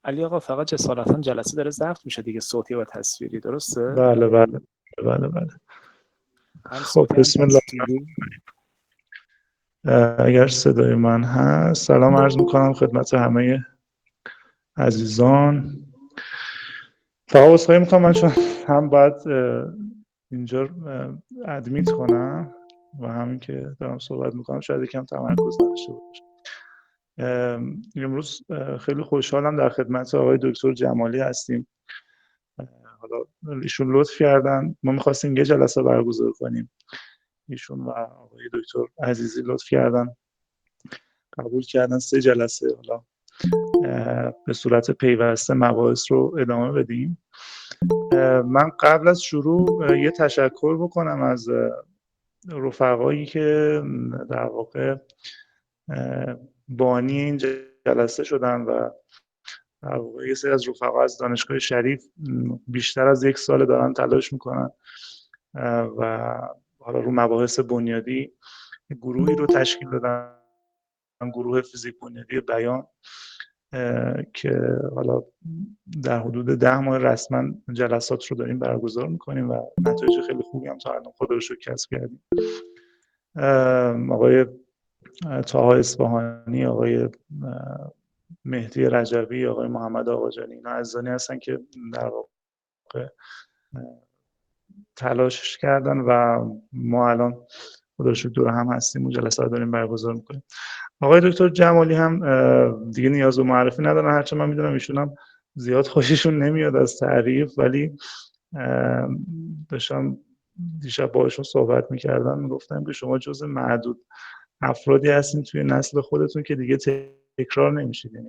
علی آقا فقط جسارتا جلسه داره ضبط میشه دیگه، صوتی و تصویری، درسته؟ بله بله بله بله. هم خب صوتی هم بسم الله. تصویری. اگر صدای من هست، سلام عرض میکنم خدمت همه عزیزان. فقط عذرخواهی میکنم من چون هم باید اینجا ادمیت کنم و همین که دارم صحبت میکنم شاید یکم تمرکز نداشته باشم. امروز خیلی خوشحالم در خدمت آقای دکتر جمالی هستیم. حالا ایشون لطف کردن، ما میخواستیم یه جلسه برگزار کنیم، ایشون و آقای دکتر عزیزی لطف کردن قبول کردن 3 جلسه حالا به صورت پیوسته مباحث رو ادامه بدیم. من قبل از شروع یه تشکر بکنم از رفقایی که در واقع بانی این جلسه شدن و در واقع یه سری از رفقا از دانشگاه شریف بیشتر از 1 سال دارن تلاش میکنن و حالا رو مباحث بنیادی گروهی رو تشکیل دادن، گروه فیزیک بنیادی بیان، که حالا در حدود 10 ماه رسما جلسات رو داریم برگزار میکنیم و نتایج خیلی خوبی هم تا الان خدا رو شکر کسب کردیم. آقای طه اصفهانی، آقای مهدی رجبی، آقای محمد آقاجانی، اینا عزیزانی هستن که در واقع تلاش کردن و ما الان خدا رو شکر دور هم هستیم و جلسات رو داریم برگزار میکنیم. آقای دکتر جمالی هم دیگه نیاز به معرفی ندارن، هرچند من میدونم ایشون هم زیاد خوششون نمیاد از تعریف، ولی داشتم دیشب باهاشون صحبت میکردم، میگفتم که شما جز معدود افرادی هستین توی نسل خودتون که دیگه تکرار نمیشید، یعنی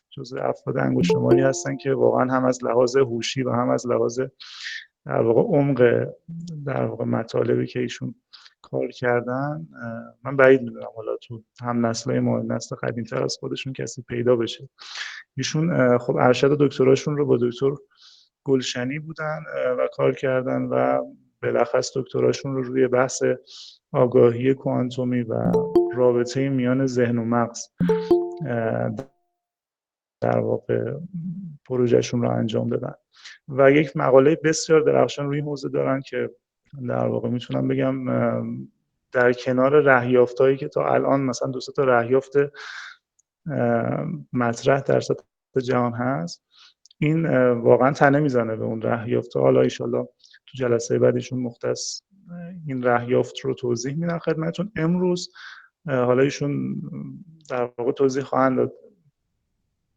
جز افراد انگشتشماری هستن که واقعا هم از لحاظ هوشی و هم از لحاظ در واقع عمق در واقع مطالبی که ایشون کار کردن، من بعید میدونم حالا تو هم نسل‌های ما نسل قدیم‌تر از خودشون کسی پیدا بشه. ایشون خب ارشد دکتراشون رو با دکتر گلشنی بودن و کار کردن و بالاخص دکتراشون رو روی بحث آگاهی کوانتومی و رابطه میان ذهن و مغز در واقع پروژهشون رو انجام دادن و یک مقاله بسیار درخشان روی این حوزه دارن که در واقع میتونم بگم در کنار رهیافتایی که تا الان مثلا 2 تا رهیافت مطرح در سطح جهان هست، این واقعا تنه میزنه به اون رهیافت. حالا ایشالله تو جلسه بعدشون مختص این رهیافت رو توضیح میدن خدمتتون. امروز حالا ایشون در واقع توضیح خواهند داد،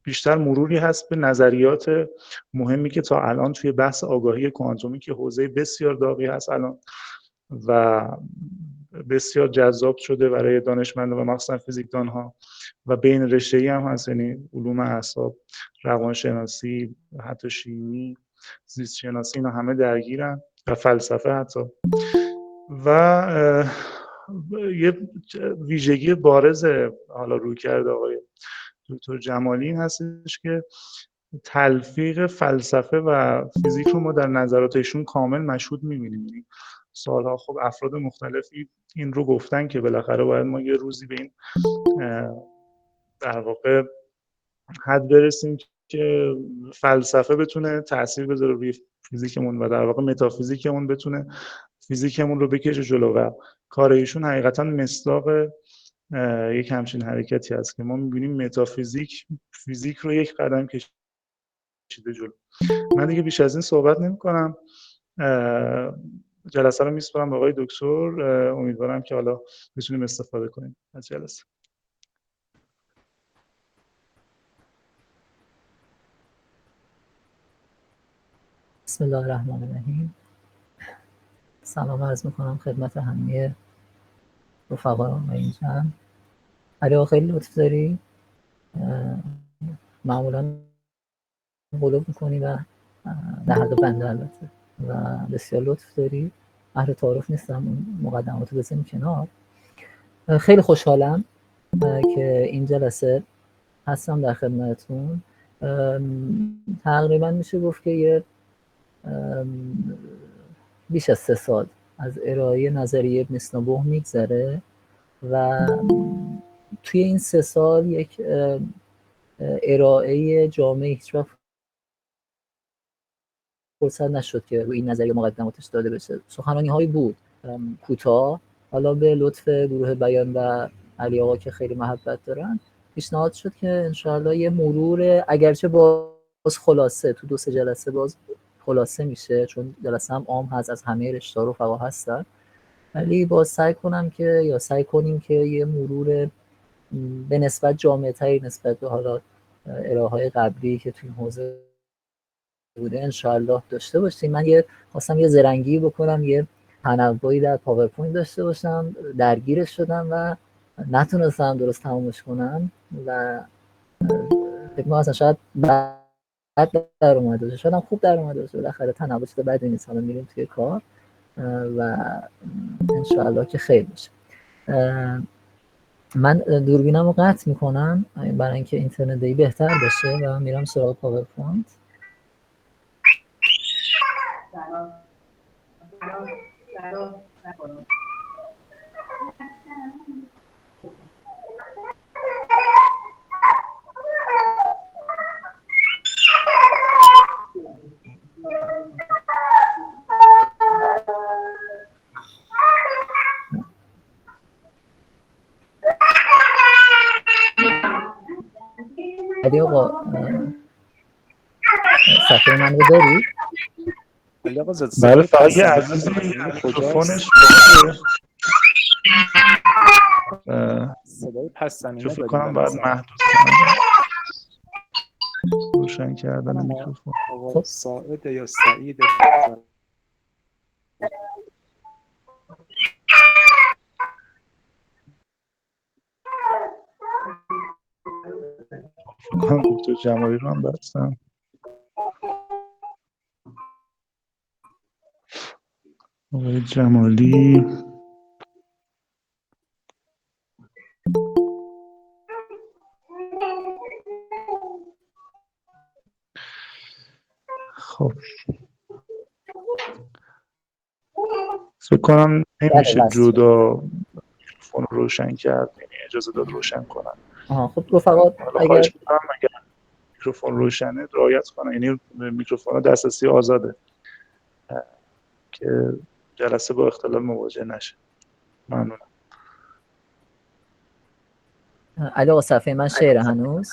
بیشتر مروری هست به نظریات مهمی که تا الان توی بحث آگاهی کوانتومی که حوزه بسیار داغی هست الان و بسیار جذاب شده برای دانشمندان و مخصوصا فیزیکدان‌ها و بین رشته‌ای هم هست، یعنی علوم اعصاب، روانشناسی، حتی شیمی، زیست شناسی، اینا همه درگیرن و فلسفه حتی. و یه ویژگی بارز حالا رویکرد آقای دکتر جمالی این هستش که تلفیق فلسفه و فیزیک رو ما در نظرات ایشون کامل مشهود می‌بینیم. یعنی سالها خب افراد مختلفی این رو گفتن که بالاخره باید ما یه روزی به این در واقع حد برسیم که فلسفه بتونه تأثیر بذاره روی فیزیکمون و در واقع متافیزیکمون بتونه فیزیکمون رو بکشه جلو و کار ایشون حقیقتا مصداق یک همچین حرکتی هست که ما می‌بینیم متافیزیک فیزیک رو یک قدم کشیده جلو. من دیگه بیش از این صحبت نمی‌کنم، جلسه رو میسپارم به آقای دکتر. امیدوارم که حالا بتونیم استفاده کنیم از جلسه. بسم الله الرحمن الرحیم. سلام عرض میکنم خدمت همه رفقا و اینجا. علی خیلی لطف داری، معمولا قلوب میکنی و در حق بنده البته و بسیار لطف داری. اهل تعارف نیستم، مقدماتو بزنیم کنار. خیلی خوشحالم که این جلسه هستم در خدمتتون. تقریبا میشه گفت که یه بیش از 3 سال از ارائه نظریه ابن سینا میگذره و توی این 3 سال یک ارائه جامعه هیچ وقت فرصت نشد که روی این نظریه مقدماتش داده بشه. سخنرانی هایی بود کوتاه، حالا به لطف گروه بیان و علی آقا که خیلی محبت دارن پیشنهاد شد که انشاءالله یه مرور، اگرچه باز خلاصه تو 2-3 جلسه باز خلاصه میشه چون جلسه هم عام هست، از همه رشته ها رفقا هستن، ولی باز سعی کنیم که یه مرور به نسبت جامع تری نسبت به حالا ارائه های قبلی که توی این حوزه بوده انشاءالله داشته باشیم. من خواستم یه زرنگی بکنم، یه تنوعی در پاورپوینت داشته باشم، درگیرش شدم و نتونستم درست تمومش کنم و فکر می‌کنم اصلا شاید بد در اومده باشه، شاید هم خوب در اومده باشه، بالاخره تنوع شده بدی نیست، حالا میریم توی کار و انشاءالله که خیر باشه. من دوربینم رو قطع میکنم برای اینکه اینترنت دی بهتر بشه و میرم سراغ پاورپوینت. علی آقا صفحه من رو داری؟ بله، فقط یه عزیزی میکروفونش صدای پس زمینه فکر کنم باید محدود روشن کردن میکروفون. خب ساعد یا سعید فکر کنم دکتر جمالی رو هم بستم. آقای جمالی خب فکر کنم نمیشه جدا میکروفون رو روشن کرد، یعنی اجازه داد روشن کنن. خب رفقا اگر میکروفون روشنه رعایت کنن، یعنی میکروفون دسترسی آزاده که جلسه با اختلال مواجه نشه. ممنونم. علی آقا صفحه من شعره هنوز؟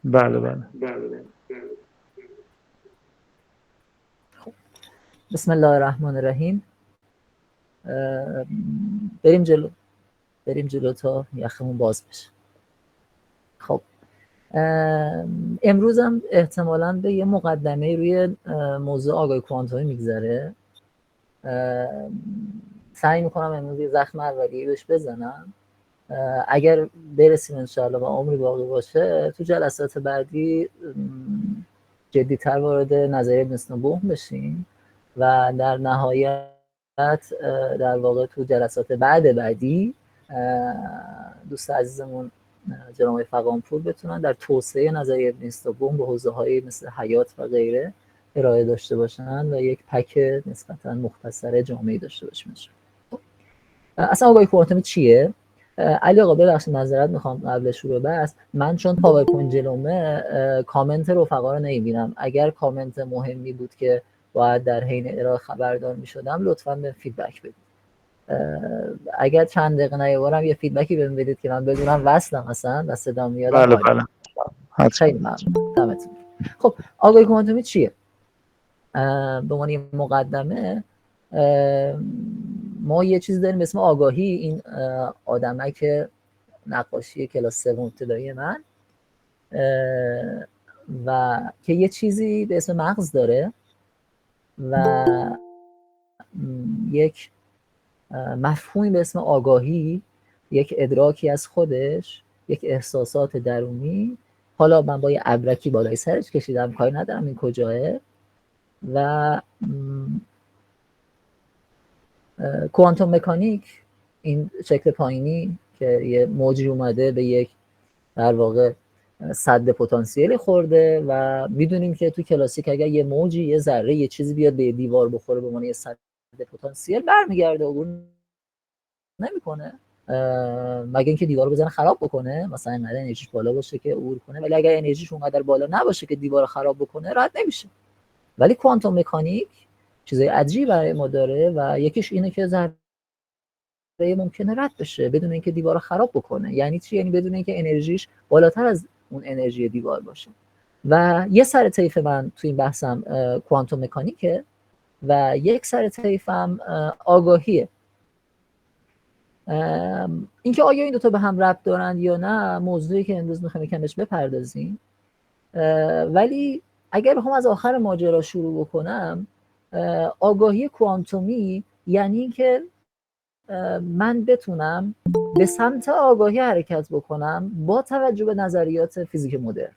بله. بسم الله الرحمن الرحیم. بریم جلو تا یخمون باز بشه. خب امروز هم احتمالاً به یه مقدمه روی موضوع آگاهی کوانتومی میگذره. سعی میکنم امروز یه زخم اولیه بهش بزنم. اگر برسیم انشاءالله و عمری باقی باشه تو جلسات بعدی جدی‌تر وارد نظریه ابن سینوبهم بشیم و در نهایت در واقع تو جلسات بعدی دوست عزیزمون جناب آقای فغانپور بتونن در توسعه نظریه ابن سینوبهم به حوزه‌های مثل حیات و غیره ارائه داشته باشن و یک پک نسبتاً مختصر جامعی داشته باشیم. اصلا آگاهی کوانتومی چیه؟ علی آقا ببخشید معذرت میخوام قبل شروع بحث، من چون پاورپوینت جلومه کامنت رفقا رو نمیبینم. اگر کامنت مهمی بود که باید در حین ارائه خبردار میشدم لطفاً به فیدبک بدید. اگر چند دقیقه نیاورم یه فیدبکی بهم بدید که من بدونم وصلم اصلا و صدا میاد. بله. خیلی ممنون. دمتون. خب آگاهی کوانتومی چیه؟ به عنوان یه مقدمه ما یه چیز داریم به اسم آگاهی. این آدمک نقاشی کلاس 3 ابتدایی من و که یه چیزی به اسم مغز داره و یک مفهومی به اسم آگاهی، یک ادراکی از خودش، یک احساسات درونی. حالا من با یه ابرکی بالای سرش کشیدم، کاری ندارم این کجاه. و کوانتوم مکانیک این شکل پایینی که یه موجی اومده به یک در واقع سد پتانسیل خورده و میدونیم که تو کلاسیک اگر یه موجی یه ذره یه چیزی بیاد به دیوار بخوره به عنوان یه سد پتانسیل برمیگرده عبور نمیکنه مگه اینکه دیوار رو بزنه خراب بکنه، مثلا اینقدر انرژیش بالا باشه که عبور کنه، ولی اگر انرژیش اونقدر بالا نباشه که دیوار رو خراب بکنه رد نمیشه. ولی کوانتوم مکانیک چیزای عجیبی برای ما داره و یکیش اینه که ذره ممکنه رد بشه بدون اینکه دیوار رو خراب بکنه. یعنی چی؟ یعنی بدون اینکه انرژیش بالاتر از اون انرژی دیوار باشه. و یه سر طیف من تو این بحثم کوانتوم مکانیکه و یک سر طیفم آگاهیه. اینکه آیا این دوتا به هم ربط دارن یا نه موضوعی که امروز میخوایم یکم بهش بپردازیم. ولی اگر بخوام از آخر ماجرا شروع بکنم، آگاهی کوانتومی یعنی اینکه من بتونم به سمت آگاهی حرکت بکنم با توجه به نظریات فیزیک مدرن،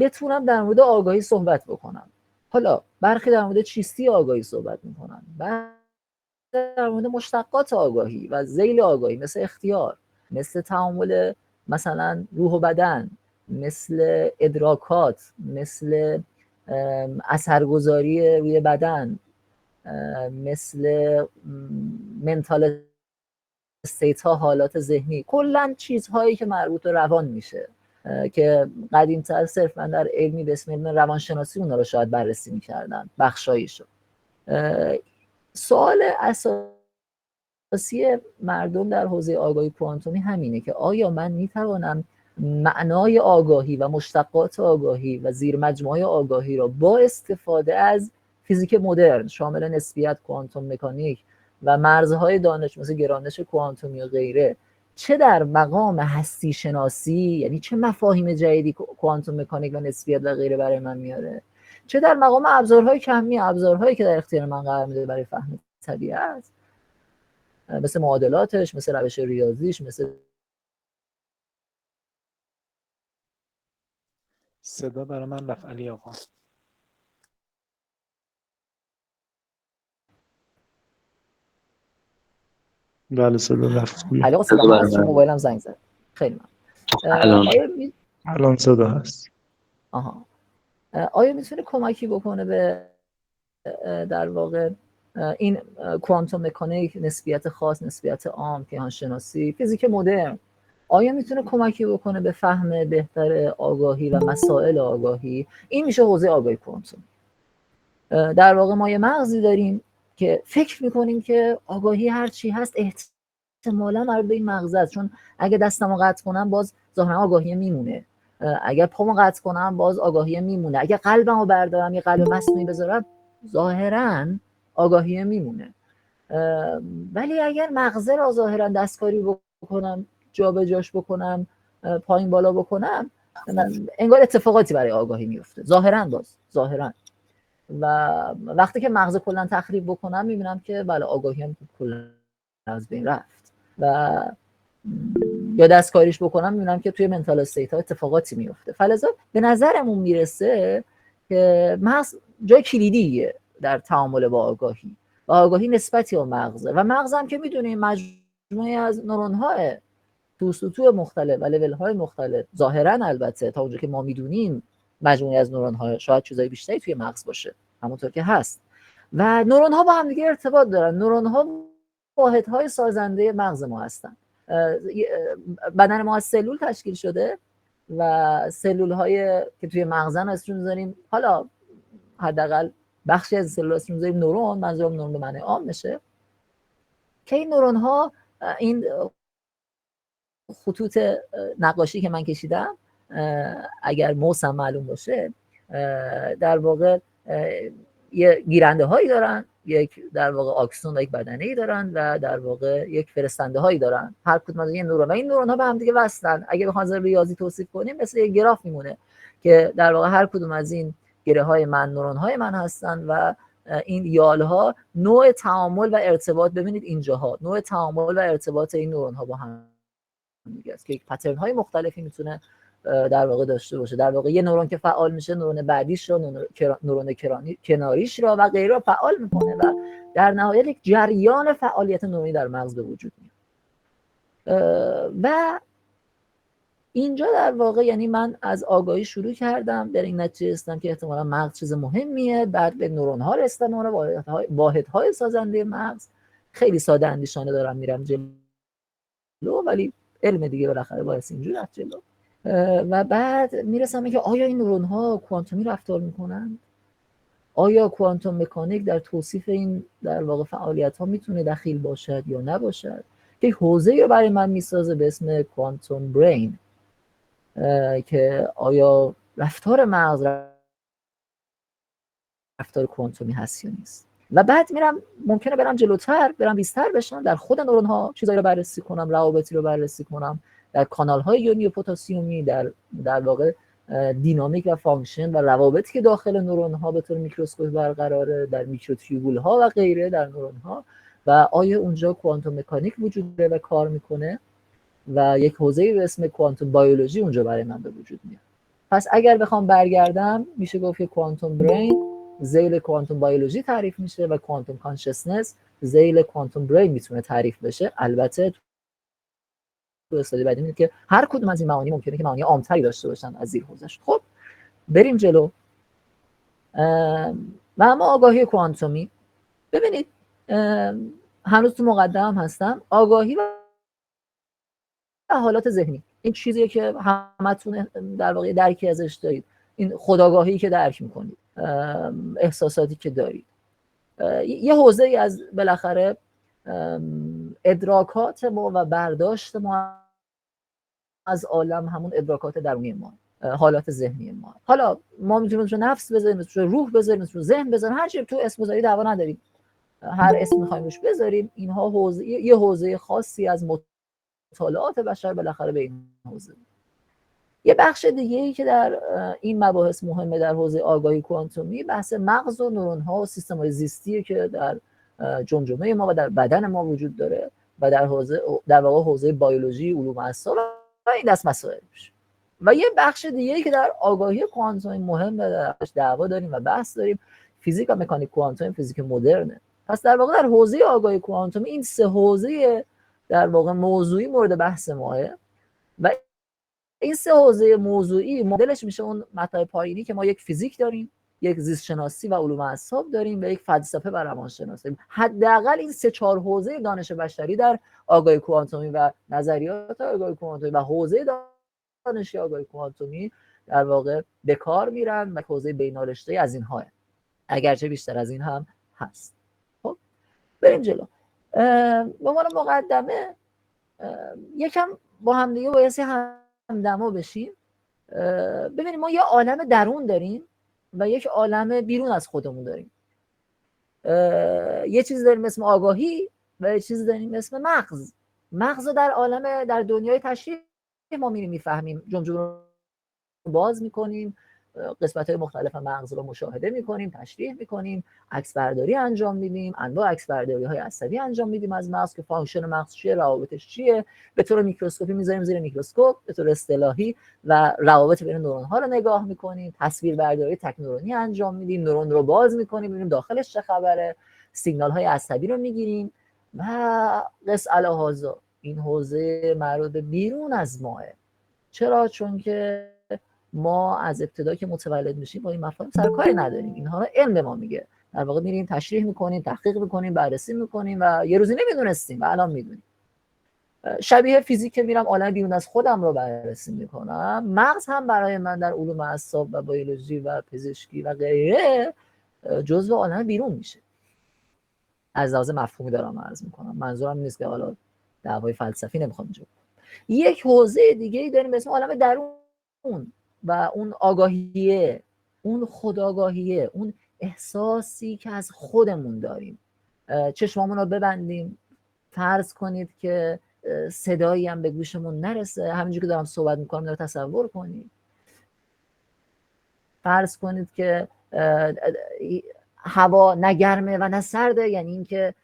بتونم در مورد آگاهی صحبت بکنم. حالا برخی در مورد چیستی آگاهی صحبت میکنن، در مورد مشتقات آگاهی و ذیل آگاهی مثل اختیار، مثل تعامل مثلا روح و بدن، مثل ادراکات، مثل اثرگذاری روی بدن، مثل منتال استیت ها، حالات ذهنی، کلا چیزهایی که مربوط به روان میشه که قدیم‌تر صرفا در علمی به اسم علم روانشناسی اونا رو شاید بررسی میکردن بخشایشو. سوال اساسی مردم در حوزه آگاهی کوانتومی همینه که آیا من میتوانم معنای آگاهی و مشتقات آگاهی و زیر مجموعه آگاهی را با استفاده از فیزیک مدرن شامل نسبیت، کوانتوم مکانیک و مرزهای دانش مثل گرانش کوانتومی و غیره، چه در مقام هستی شناسی، یعنی چه مفاهیم جدیدی کوانتوم مکانیک و نسبیت و غیره برای من میاره، چه در مقام ابزارهای کمی، ابزارهایی که در اختیار من قرار میده برای فهم طبیعت، مثل معادلاتش، مثل روش ریاضیش، مثل صدا برای من رفت علی آقا. بله صدا رفت. علی آقا صدا هست؟ چون موبایلم زنگ زد. خیلی ممنون. الان صدا هست. آیا میتونه کمکی بکنه به در واقع این کوانتوم مکانیک، نسبیت خاص، نسبیت عام، کیهان شناسی، فیزیک مدرن، آیا میتونه کمکی بکنه به فهم بهتر آگاهی و مسائل آگاهی؟ این میشه حوزه آگاهی کوانتوم. در واقع ما یه مغزی داریم که فکر میکنیم که آگاهی هر چی هست احتمالاً مربوط به این مغز است، چون اگه دستمو قطع کنم باز ظاهرا آگاهی میمونه، اگر پامو قطع کنم باز آگاهی میمونه، اگه قلبمو بردارم یه قلب مصنوعی بذارم ظاهرا آگاهی میمونه. ولی اگر مغزه را ظاهرا دستکاری بکنم، جابجاش بکنم، پایین بالا بکنم، انگار اتفاقاتی برای آگاهی میفته ظاهرا. و وقتی که مغز کلا تخریب بکنم میبینم که بله آگاهی هم کلا از بین رفت. و یا دستکاریش بکنم میبینم که توی منتال استیت ها اتفاقاتی میفته. فلذا به نظرمون میرسه که مغز جای کلیدیه در تعامل با آگاهی و آگاهی نسبتی با مغزه و مغز هم که میدونیم مجموعه از نورون ها تو سطوح مختلف و لول های مختلف، ظاهرا البته تا اونجا که ما میدونیم مجموعه از نورون ها، شاید چیزای بیشتری توی مغز باشه همونطور که هست، و نورون ها با هم دیگه ارتباط دارن. نورون ها واحدهای سازنده مغز ما هستن. بدن ما از سلول تشکیل شده و سلول های که توی مغزن اسمشون میذاریم، حالا حداقل بخشی از سلول اسمشون میذاریم نورون، منظورم نورون به معنی عام میشه، که این نورون ها، این خطوط نقاشی که من کشیدم اگر موسم معلوم باشه، در واقع یه گیرنده هایی دارن، یک در واقع آکسون و یک بدنه ای دارن و در واقع یک فرستنده هایی دارن، هر کدوم از این نورون، و این نورون ها به هم دیگه وصلن. اگه بخوام از ریاضی توصیف کنیم مثل یک گراف میمونه که در واقع هر کدوم از این گره های من نورون های من هستن و این یال ها نوع تعامل و ارتباط، ببینید اینجاها نوع تعامل و ارتباط این نورون ها با هم دیگه است که یک پترن های مختلفی میتونه در واقع داشته باشه. در واقع یه نورون که فعال میشه نورون بعدیش رو، نورون کناریش رو و غیره رو فعال میکنه و در نهایت یک جریان فعالیت نورونی در مغز به وجود میاد. و اینجا در واقع یعنی من از آگاهی شروع کردم، در این نتیجه رسیدم که احتمالاً مغز چیز مهمیه، بعد به نورون ها رسیدم، واحدهای سازنده مغز، خیلی ساده اندیشانه دارم میرم جلو، ولی علم دیگه بالاخره باعث اینجوری رفت جلو. و بعد میرسم که آیا این نورون ها کوانتومی رفتار میکنن؟ آیا کوانتوم مکانیک در توصیف این در واقع فعالیت ها میتونه دخیل باشد یا نباشد؟ که حوزه رو برای من میسازه به اسم کوانتوم برین، که آیا رفتار مغز رفتار کوانتومی هست یا نیست. و بعد ممکنه برم جلوتر، برم بیشتر بشم، در خود نورون ها چیزایی رو بررسی کنم، روابطی رو بررسی کنم، در کانال های یونی و پتاسیومی، در واقع دینامیک و فانکشن و روابطی که داخل نورون ها به طور میکروسکوپی برقراره، در میکروتیوبول ها و غیره در نورون ها، و آیا اونجا کوانتوم مکانیک وجود داره و کار میکنه، و یک حوزه‌ای به اسم کوانتوم بیولوژی اونجا برای من به وجود میاد. پس اگر بخوام برگردم، میشه گفت که کوانتوم برین ذیل کوانتوم بیولوژی تعریف میشه و کوانتوم کانشسنس ذیل کوانتوم برین میتونه تعریف بشه. البته تو استادی بعدی میگه که هر کدوم از این معانی ممکنه که معانی عام‌تری داشته باشن از زیر حوزش. خب بریم جلو. و اما آگاهی کوانتومی، ببینید هنوز تو مقدمه هستم. آگاهی و حالات ذهنی این چیزیه که همتون در واقع درکی ازش دارید، این خودآگاهی که درک میکنید، احساساتی که دارید، یه حوزه‌ای از بالاخره ادراکات ما و برداشت ما از عالم، همون ادراکات درونی ما، حالات ذهنی ما. حالا ما میتونیم رو نفس بذاریم، رو روح بذاریم، رو ذهن بذاریم، هر چی تو اسم بذاری دعوا نداریم، هر اسم می‌خوایم روش بذاریم. اینها حوزه، یه حوزه خاصی از مطالعات بشر بالاخره به این حوزه. یه بخش دیگه‌ای که در این مباحث مهمه در حوزه آگاهی کوانتومی، بحث مغز و نورون‌ها و سیستم‌های زیستی که در جمجمه ما و در بدن ما وجود داره و در واقع حوزه بیولوژی، علوم اعصاب و این دست مسائل میشه. و یه بخش دیگه‌ای که در آگاهی کوانتومی مهمه، درش دعوا داریم و بحث داریم، فیزیک و مکانیک کوانتومی، فیزیک مدرنه. پس در واقع در حوزه آگاهی کوانتومی این سه حوزه در واقع موضوعی مورد بحث ماه و این سه حوزه موضوعی مدلش میشه اون مطلب پایینی که ما یک فیزیک داریم، یک زیست شناسی و علوم اعصاب داریم و یک فلسفه و روانشناسی. حداقل این سه چهار حوزه دانش بشری در آگاهی کوانتومی و نظریات آگاهی کوانتومی و حوزه دانش آگاهی کوانتومی در واقع به کار میرن و حوزه بین‌رشته‌ای از اینها، اگرچه بیشتر از این هم هست. خب بریم جلو. به عنوان مقدمه یکم با هم دیگه باید همدما بشیم. ببینیم ما یه عالم درون داریم و یک عالم بیرون از خودمون داریم. یه چیز داریم اسم آگاهی و یه چیز داریم اسم مغز. مغز در عالم، در دنیای تشریح ما میریم میفهمیم، جمجمه رو باز میکنیم، قسمت‌های مختلف مغز رو مشاهده میکنیم، تشریح میکنیم، عکس برداری انجام میدیم، انواع عکس برداری‌های عصبی انجام میدیم از مغز که فانکشن مغز چیه، روابطش چیه، به طور میکروسکوپی میذاریم زیر میکروسکوپ، به طور اصطلاحی و روابط بین نورون‌ها رو نگاه میکنیم، تصویر برداری تک نورونی انجام میدیم، نورون رو باز میکنیم، ببینیم داخلش چه خبره، سیگنال‌های عصبی رو میگیریم و قص الهازا. این حوزه مربوط به بیرون از ماه. چرا؟ چون که ما از ابتدا که متولد میشیم با این مفاهیم سرکاری نداریم، اینها رو علم ما میگه. در واقع میریم تشریح میکنیم، تحقیق میکنیم، بررسی میکنیم و یه روزی نمیدونستیم و الان میدونیم. شبیه فیزیک که میرم عالم بیرون از خودم رو بررسی میکنم، مغز هم برای من در علوم اعصاب و بیولوژی و پزشکی و غیره جزء عالم بیرون میشه. از لحاظ مفهومی دارم عرض میکنم، منظورم نیست که حالا دعوای فلسفی نمیخوام اینجا. یک حوزه دیگه ای داریم به اسم عالم درون و اون آگاهیه، اون خودآگاهیه، اون احساسی که از خودمون داریم. چشمامون رو ببندیم، فرض کنید که صدایی هم به گوشمون نرسه، همینجوری که دارم صحبت میکنم رو تصور کنید. فرض کنید که هوا نه گرمه و نه سرده، یعنی اینکه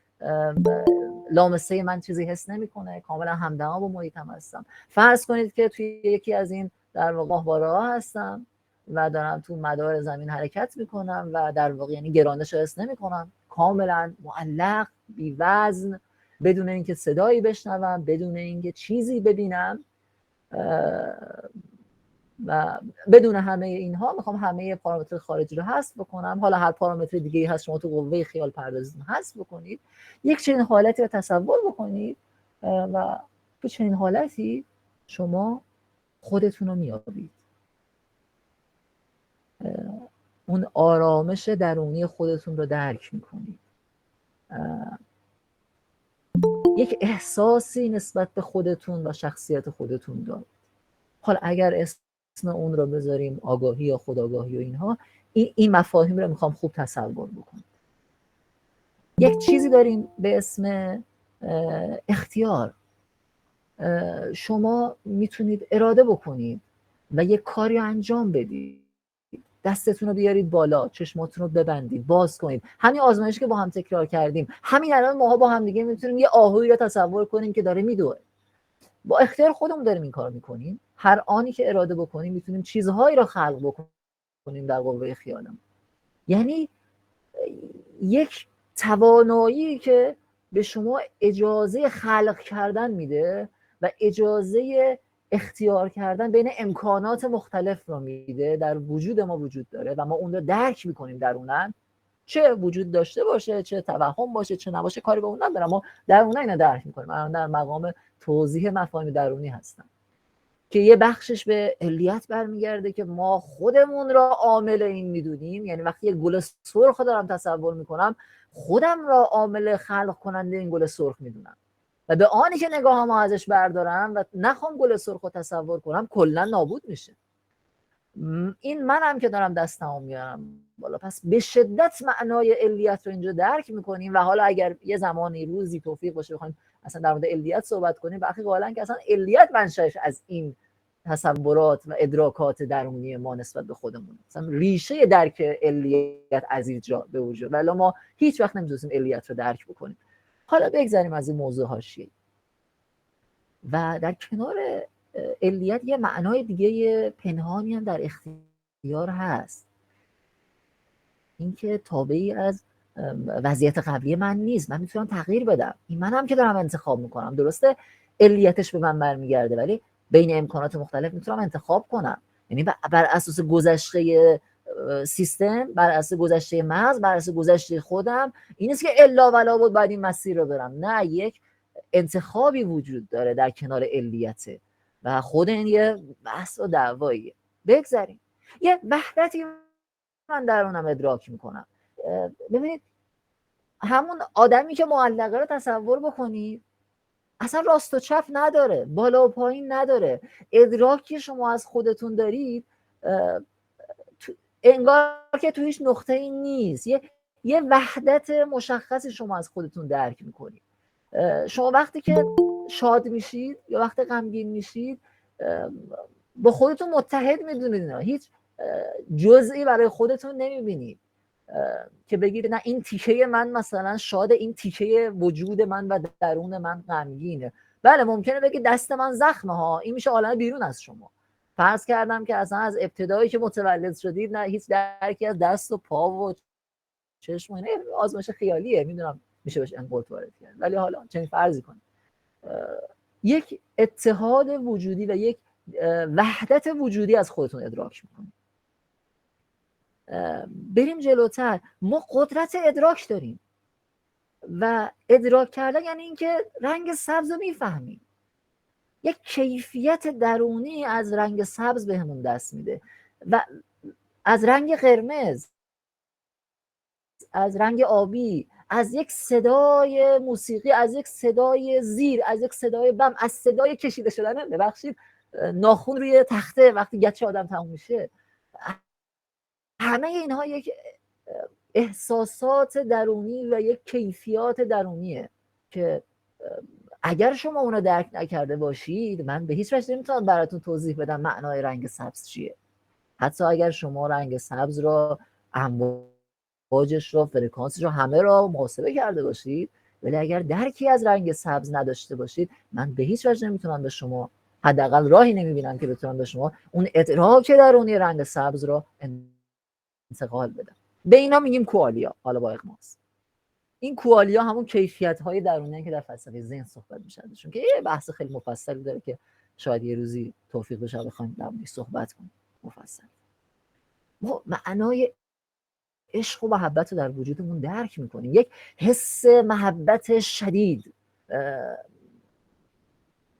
لامسه من چیزی حس نمیکنه، کاملا همدما با محیطم هستم. فرض کنید که توی یکی از این در واقع ماهواره‌ها هستم و دارم تو مدار زمین حرکت میکنم و در واقع یعنی گرانش رو حس نمیکنم، کاملا معلق، بی وزن، بدون اینکه صدایی بشنوم، بدون اینکه چیزی ببینم. و بدون همه اینها میخوام همه پارامتر خارجی رو حذف بکنم. حالا هر پارامتر دیگه‌ای هست شما تو قوه خیال پردازیتون حذف بکنید، یک چنین حالتی رو تصور بکنید و تو چنین حالتی شما خودتون رو میابید، اون آرامش درونی خودتون رو درک میکنید، یک احساسی نسبت به خودتون و شخصیت خودتون دارید. حالا اگر اسم اون رو بذاریم آگاهی یا خودآگاهی و اینها، این مفاهیم رو میخوام خوب تصور بکنید. یک چیزی داریم به اسم اختیار. شما میتونید اراده بکنید و یک کاری رو انجام بدید، دستتون رو بیارید بالا، چشماتون رو ببندید، باز کنید. همین آزمایشی که با هم تکرار کردیم، همین الان ماها با هم دیگه میتونیم یه آهویی رو تصور کنیم که داره میدوه. با اختیار خودمون داریم این کار میکنیم. هر آنی که اراده بکنیم میتونیم چیزهایی رو خلق بکنیم در قوه خیالمون. یعنی یک توانایی که به شما اجازه خلق کردن میده و اجازه اختیار کردن بین امکانات مختلف رو میده، در وجود ما وجود داره و ما اون رو درک میکنیم درونن، چه وجود داشته باشه، چه توهم باشه، چه نباشه، کاری به اون ندارم. ما درونن اینو درک میکنیم. من در مقام توضیح مفاهیم درونی هستم که یه بخشش به علیت برمیگرده که ما خودمون را عامل این میدونیم. یعنی وقتی یه گل سرخ دارم تصور میکنم، خودم را عامل خلق کننده این گل سرخ میدونم و به آنی که نگاهمو ازش بردارم و نخوام گل سرخ رو تصور کنم، کلا نابود میشه. این منم که دارم دستمو میارم بالا. پس به شدت معنای علیت رو اینجا درک میکنیم و حالا اگر یه زمانی روزی توفیق باشه بخوایم اصلا در مورد علیت صحبت کنیم، وقتی قائلن که اصلا علیت منشأش از این تصورات و ادراکات درونی ما نسبت به خودمون، مثلا ریشه درک علیت از اینجا به وجود، ولی ما هیچ وقت نمیتونیم علیت رو درک بکنیم. حالا بگذاریم از این موضوع حاشیه‌ای و در کنار علیت یه معنای دیگه پنهانی هم در اختیار هست، اینکه تابعی از وضعیت قبلی من نیست، من میتونم تغییر بدم. این منم که دارم انتخاب میکنم. درسته علیتش به من برمیگرده، ولی بین امکانات مختلف میتونم انتخاب کنم. یعنی بر اساس گذشته سیستم، بر اساس گذشته مغز، بر اساس گذشته خودم این نیست که الا ولا بود باید این مسیر رو برم. نه، یک انتخابی وجود داره در کنار علیته و خود این یه بحث و دعواییه. بگذاریم یه وحدتی من درونم ادراک میکنم. ببینید همون آدمی که معلقه رو تصور بکنید، اصلا راست و چپ نداره، بالا و پایین نداره. ادراکی شما از خودتون دارید انگار که تو هیچ نقطه‌ای نیست. یه وحدت مشخصی شما از خودتون درک میکنید. شما وقتی که شاد میشید یا وقتی غمگین میشید با خودتون متحد میدونید، هیچ جزئی برای خودتون نمیبینید که بگید نه این تیکه من مثلا شاده، این تیکه وجود من و درون من غمگینه. بله ممکنه بگید دست من زخمه ها، این میشه عالم بیرون از شما. فرض کردم که اصلا از ابتدایی که متولد شدید نه هیچ درکی از دست و پا و چشم و آزمایش خیالیه، میدونم میشه بهش انقلاب وارد کرد، ولی حالا چنین فرضی کنید یک اتحاد وجودی و یک وحدت وجودی از خودتون ادراک میکنید. بریم جلوتر. ما قدرت ادراک داریم و ادراک کردن یعنی اینکه رنگ سبز رو میفهمیم. یک کیفیت درونی از رنگ سبز بهمون دست میده و از رنگ قرمز، از رنگ آبی، از یک صدای موسیقی، از یک صدای زیر، از یک صدای بم، از صدای کشیده شدن ببخشید ناخن روی تخته وقتی گچ آدم تموم میشه. همه اینها یک احساسات درونی و یک کیفیات درونیه که اگر شما اونو درک نکرده باشید، من به هیچ وجه نمیتونم براتون توضیح بدم معنای رنگ سبز چیه. حتی اگر شما رنگ سبز رو امواجش رو، فرکانسش رو، همه رو محاسبه کرده باشید، ولی اگر درکی از رنگ سبز نداشته باشید، من به هیچ وجه نمیتونم به شما، حداقل راهی نمیبینم که بتونم به شما اون ادراک درونی رنگ سبز رو انتقال بدم. به اینا میگیم کوالیا. حالا با اغماس این کوالیا همون کیفیت های درونی که در فلسفه ذهن صحبت میشه ازشون، که یه بحث خیلی مفصلی داره که شاید یه روزی توفیق بشه بخوایم در موردش صحبت کنیم مفصل. ما معنای عشق و محبت رو در وجودمون درک میکنیم، یک حس محبت شدید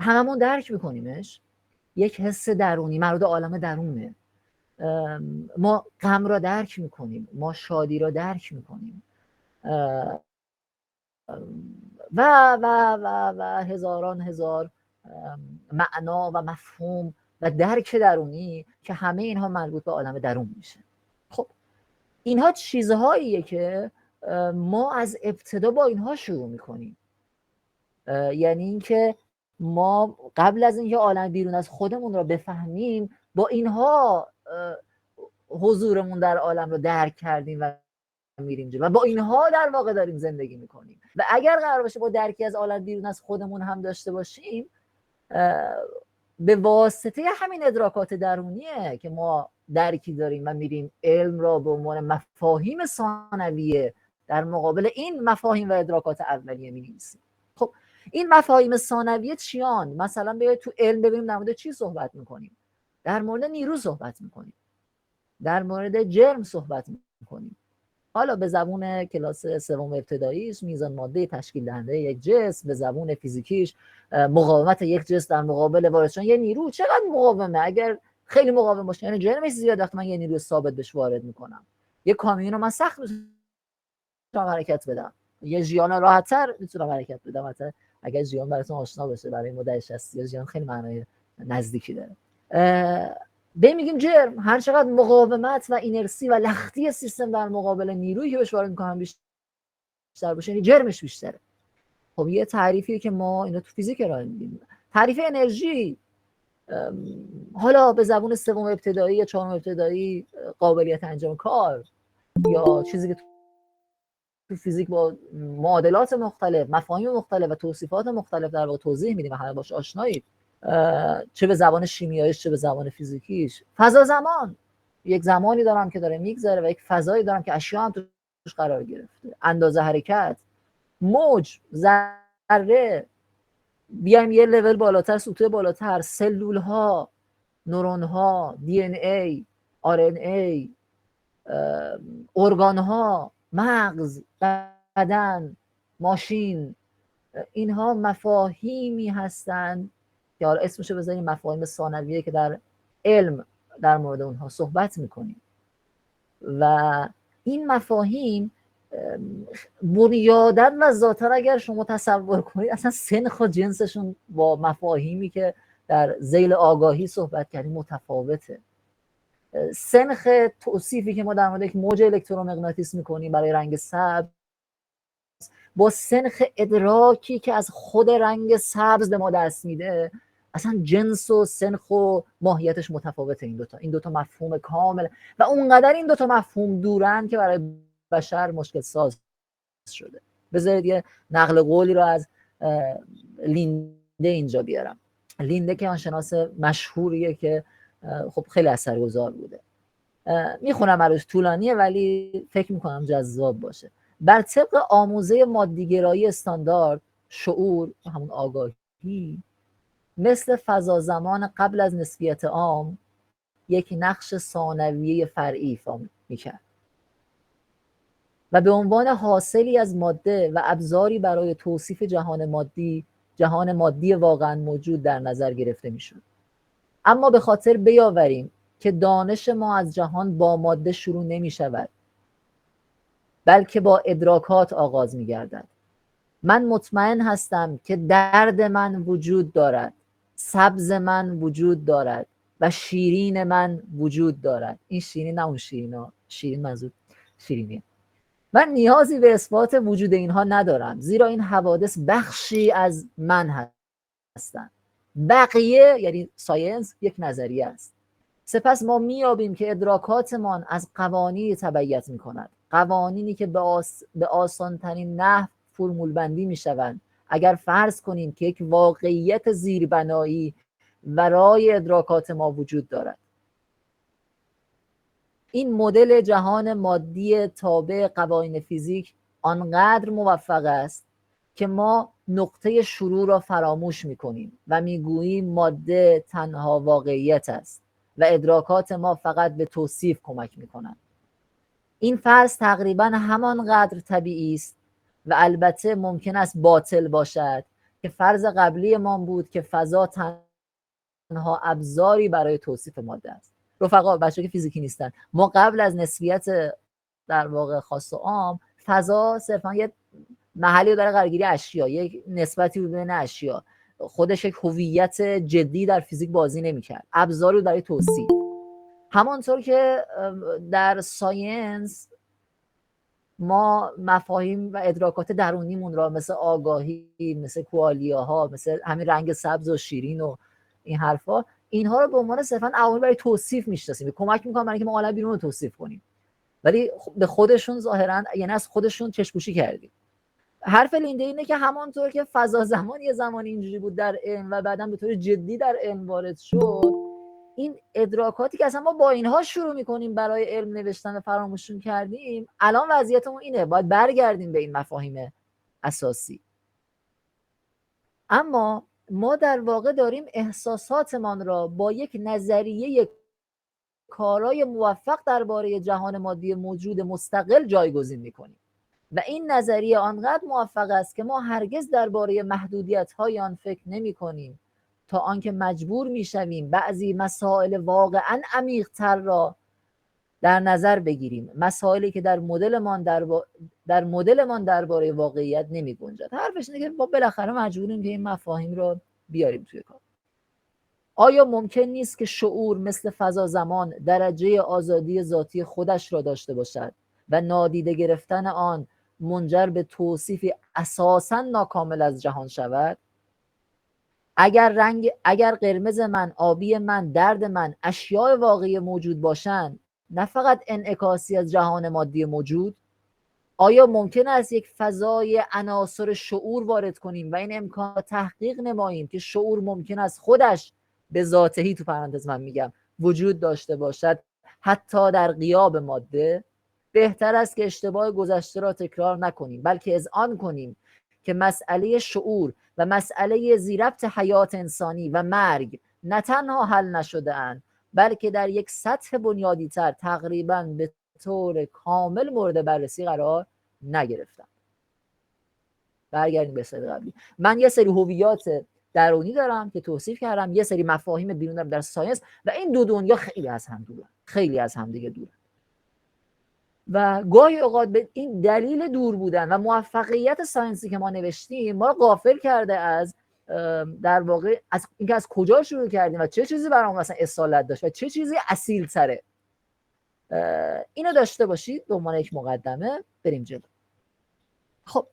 هممون درک میکنیمش، یک حس درونی مربوط به عالم درونه. ما غم را درک میکنیم، ما شادی را درک میکنیم و هزاران هزار معنا و مفهوم و درک درونی که همه اینها مربوط به عالم درون میشه. خب اینها چیزهاییه که ما از ابتدا با اینها شروع میکنیم. یعنی اینکه ما قبل از اینکه عالم بیرون از خودمون را بفهمیم با اینها حضورمون در عالم رو درک کردیم و میریم جلو و با اینها در واقع داریم زندگی میکنیم. و اگر قرار باشه با درکی از عالم بیرون از خودمون هم داشته باشیم، به واسطه همین ادراکات درونیه که ما درکی داریم و میریم علم را به عنوان مفاهیم ثانویه در مقابل این مفاهیم و ادراکات اولیه می‌نویسیم. خب این مفاهیم ثانویه چیان؟ مثلا بیاید تو علم ببینیم در مورد چی صحبت میکنیم. در مورد نیرو صحبت میکنیم، در مورد جرم صحبت میکنیم. حالا به زبون کلاس سوم ابتداییش میزان ماده تشکیل دهنده یک جسم، به زبون فیزیکیش مقاومت یک جسم در مقابل وارد شدن یه نیرو چقدر مقاومه. اگر خیلی مقاوم باشه یعنی جرمش زیاد، وقتی من یه نیروی ثابت بهش وارد میکنم، یه کامیون رو من سخت میتونم حرکت بدم، یه ژیان راحت‌تر میتونم حرکت بدم. حتی اگر ژیان براتون آشنا باشه، برای مدل شستی ژیان خیلی معنای نزدیکی داره. میگیم جرم هر چقدر مقاومت و اینرسی و لختی سیستم در مقابل نیرویی که بهش وارد می‌کنم بیشتر باشه، یعنی جرمش بیشتره. خب یه تعریفیه که ما اینو تو فیزیک ارائه میدیم، تعریف انرژی. حالا به زبون سوم ابتدایی یا چهارم ابتدایی قابلیت انجام کار، یا چیزی که تو فیزیک با معادلات مختلف، مفاهیم مختلف و توصیفات مختلف در واقع توضیح میدیم و همه باش آشنایید، چه به زبان شیمیاییش چه به زبان فیزیکیش. فضا زمان، یک زمانی دارم که داره میگذره و یک فضایی دارم که اشیا هم توش قرار گرفته. اندازه حرکت، موج، ذره، بیایم یه لول بالاتر، سطوح بالاتر، سلول ها، نورون ها، دی ان ای، آر ان ای، ارگان ها، مغز، بدن، ماشین. اینها مفاهیمی هستند که حالا اسمشو بذاریم مفاهیم ثانویه که در علم در مورد اونها صحبت میکنیم. و این مفاهیم بنیادن و ذاتن اگر شما تصور کنید اصلا سنخ و جنسشون با مفاهیمی که در ذیل آگاهی صحبت کردیم متفاوته. سنخ توصیفی که ما در مورد یک موج الکترومغناطیس میکنیم برای رنگ سبز با سنخ ادراکی که از خود رنگ سبز به ما دست میده، اصلا جنس و سنخ و ماهیتش متفاوته. این دوتا مفهوم کامل و اونقدر این دوتا مفهوم دورن که برای بشر مشکل ساز شده. بذارید یه نقل قولی رو از لینده اینجا بیارم. لینده که آنشناس مشهوریه که خب خیلی اثرگذار بوده. میخونم عروش طولانیه ولی فکر میکنم جذاب باشه. بر طبق آموزه مادیگرایی استاندارد، شعور همون آگاهی مثل فضا زمان قبل از نسبیت عام یک نقش ثانویه فرعی ایفا میکرد و به عنوان حاصلی از ماده و ابزاری برای توصیف جهان مادی واقعا موجود در نظر گرفته میشد. اما به خاطر بیاوریم که دانش ما از جهان با ماده شروع نمی شود بلکه با ادراکات آغاز می گردد. من مطمئن هستم که درد من وجود دارد، سبز من وجود دارد و شیرین من وجود دارد. این شیرین نه اون شیرینا، شیرین منظور شیرینیه. من نیازی به اثبات وجود اینها ندارم زیرا این حوادث بخشی از من هستند. بقیه یعنی ساینس یک نظریه است. سپس ما میابیم که ادراکاتمان از قوانین تبعیت میکند، قوانینی که به آسانترین نحو فرمول بندی میشوند اگر فرض کنیم که یک واقعیت زیربنایی ورای ادراکات ما وجود دارد. این مدل جهان مادی تابع قوانین فیزیک آنقدر موفق است که ما نقطه شروع را فراموش میکنیم و میگوییم ماده تنها واقعیت است و ادراکات ما فقط به توصیف کمک میکنند. این فرض تقریبا همانقدر طبیعی است و البته ممکن است باطل باشد که فرض قبلی ما بود که فضا تنها ابزاری برای توصیف ماده است. رفقا، بچه‌ها که فیزیکی نیستن، ما قبل از نسبیت در واقع خاص و عام، فضا صرفا یه محلی برای قرارگیری اشیا، یک نسبتی بود بین اشیا، خودش یک هویت جدی در فیزیک بازی نمی‌کرد، ابزاری برای توصیف. همانطور که در ساینس ما مفاهیم و ادراکات درونیمون را مثل آگاهی، مثل کوالیاها، مثل همین رنگ سبز و شیرین و این حرفا، اینها رو به عنوان صرفا عوامل برای توصیف میشناسیم، کمک میکنن برای اینکه ما عالم بیرون رو توصیف کنیم، ولی به خودشون ظاهرا، یعنی از خودشون چشم‌پوشی کردیم. حرف لینده اینه که همانطور که فضا زمان یه زمانی اینجوری بود در علم و بعداً به طور جدی در علم وارد شد، این ادراکاتی که اصلا ما با اینها شروع میکنیم برای علم نوشتن و فراموششون کردیم، الان وضعیتمون اینه، باید برگردیم به این مفاهیم اساسی. اما ما در واقع داریم احساساتمان را با یک نظریه کارای موفق درباره جهان مادی موجود مستقل جایگزین میکنیم و این نظریه آنقدر موفق است که ما هرگز درباره محدودیت‌های آن فکر نمی‌کنیم تا آنکه مجبور می‌شویم بعضی مسائل واقعاً عمیق‌تر را در نظر بگیریم، مسائلی که در مدلمان درباره واقعیت نمی‌گنجد. حرفش اینه که ما بالاخره مجبوریم که این مفاهیم را بیاریم توی کار. آیا ممکن نیست که شعور مثل فضا زمان درجه آزادی ذاتی خودش را داشته باشد و نادیده گرفتن آن منجر به توصیفی اساساً ناکامل از جهان شود؟ اگر قرمز من، آبی من، درد من اشیاء واقعی موجود باشند، نه فقط انعکاسی از جهان مادی موجود، آیا ممکن است یک فضای عناصر شعور وارد کنیم و این امکان تحقیق نماییم که شعور ممکن است خودش به ذاتهی، تو پرانتز من میگم، وجود داشته باشد حتی در غیاب ماده؟ بهتر است که اشتباه گذشته را تکرار نکنیم، بلکه اذعان کنیم که مسئله شعور و مسئله ذی‌ربط حیات انسانی و مرگ نه تنها حل نشده اند، بلکه در یک سطح بنیادی تر تقریباً به طور کامل مورد بررسی قرار نگرفتند. برگردیم به سری قبلی. من یه سری هویات درونی دارم که توصیف کردم، یه سری مفاهیم بیرون دارم در ساینس، و این دو دنیا خیلی از هم دورن، خیلی از هم دیگه دورن. و گاهی اوقات به این دلیل دور بودن و موفقیت ساینسی که ما نوشتیم ما رو غافل کرده از در واقع از اینکه از کجا شروع کردیم و چه چیزی برام مثلا اصالت داشت و چه چیزی اصیل تره. اینو داشته باشید به عنوان یک مقدمه. بریم جلو. خب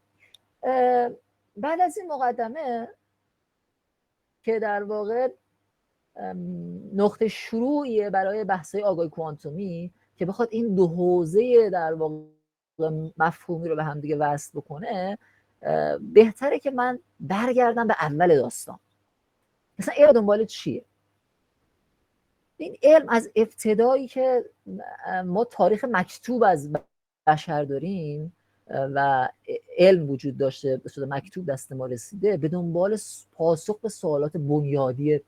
بعد از این مقدمه که در واقع نقطه شروعیه برای بحث‌های آگاهی کوانتومی که بخواد این دو حوزه در واقع مفهومی رو به هم دیگه وصل بکنه، بهتره که من برگردم به اول داستان. مثلا علم دنبال چیه؟ این علم از ابتدایی که ما تاریخ مکتوب از بشر داریم و علم وجود داشته، به صورت مکتوب دست ما رسیده، به دنبال پاسخ به سوالات بنیادی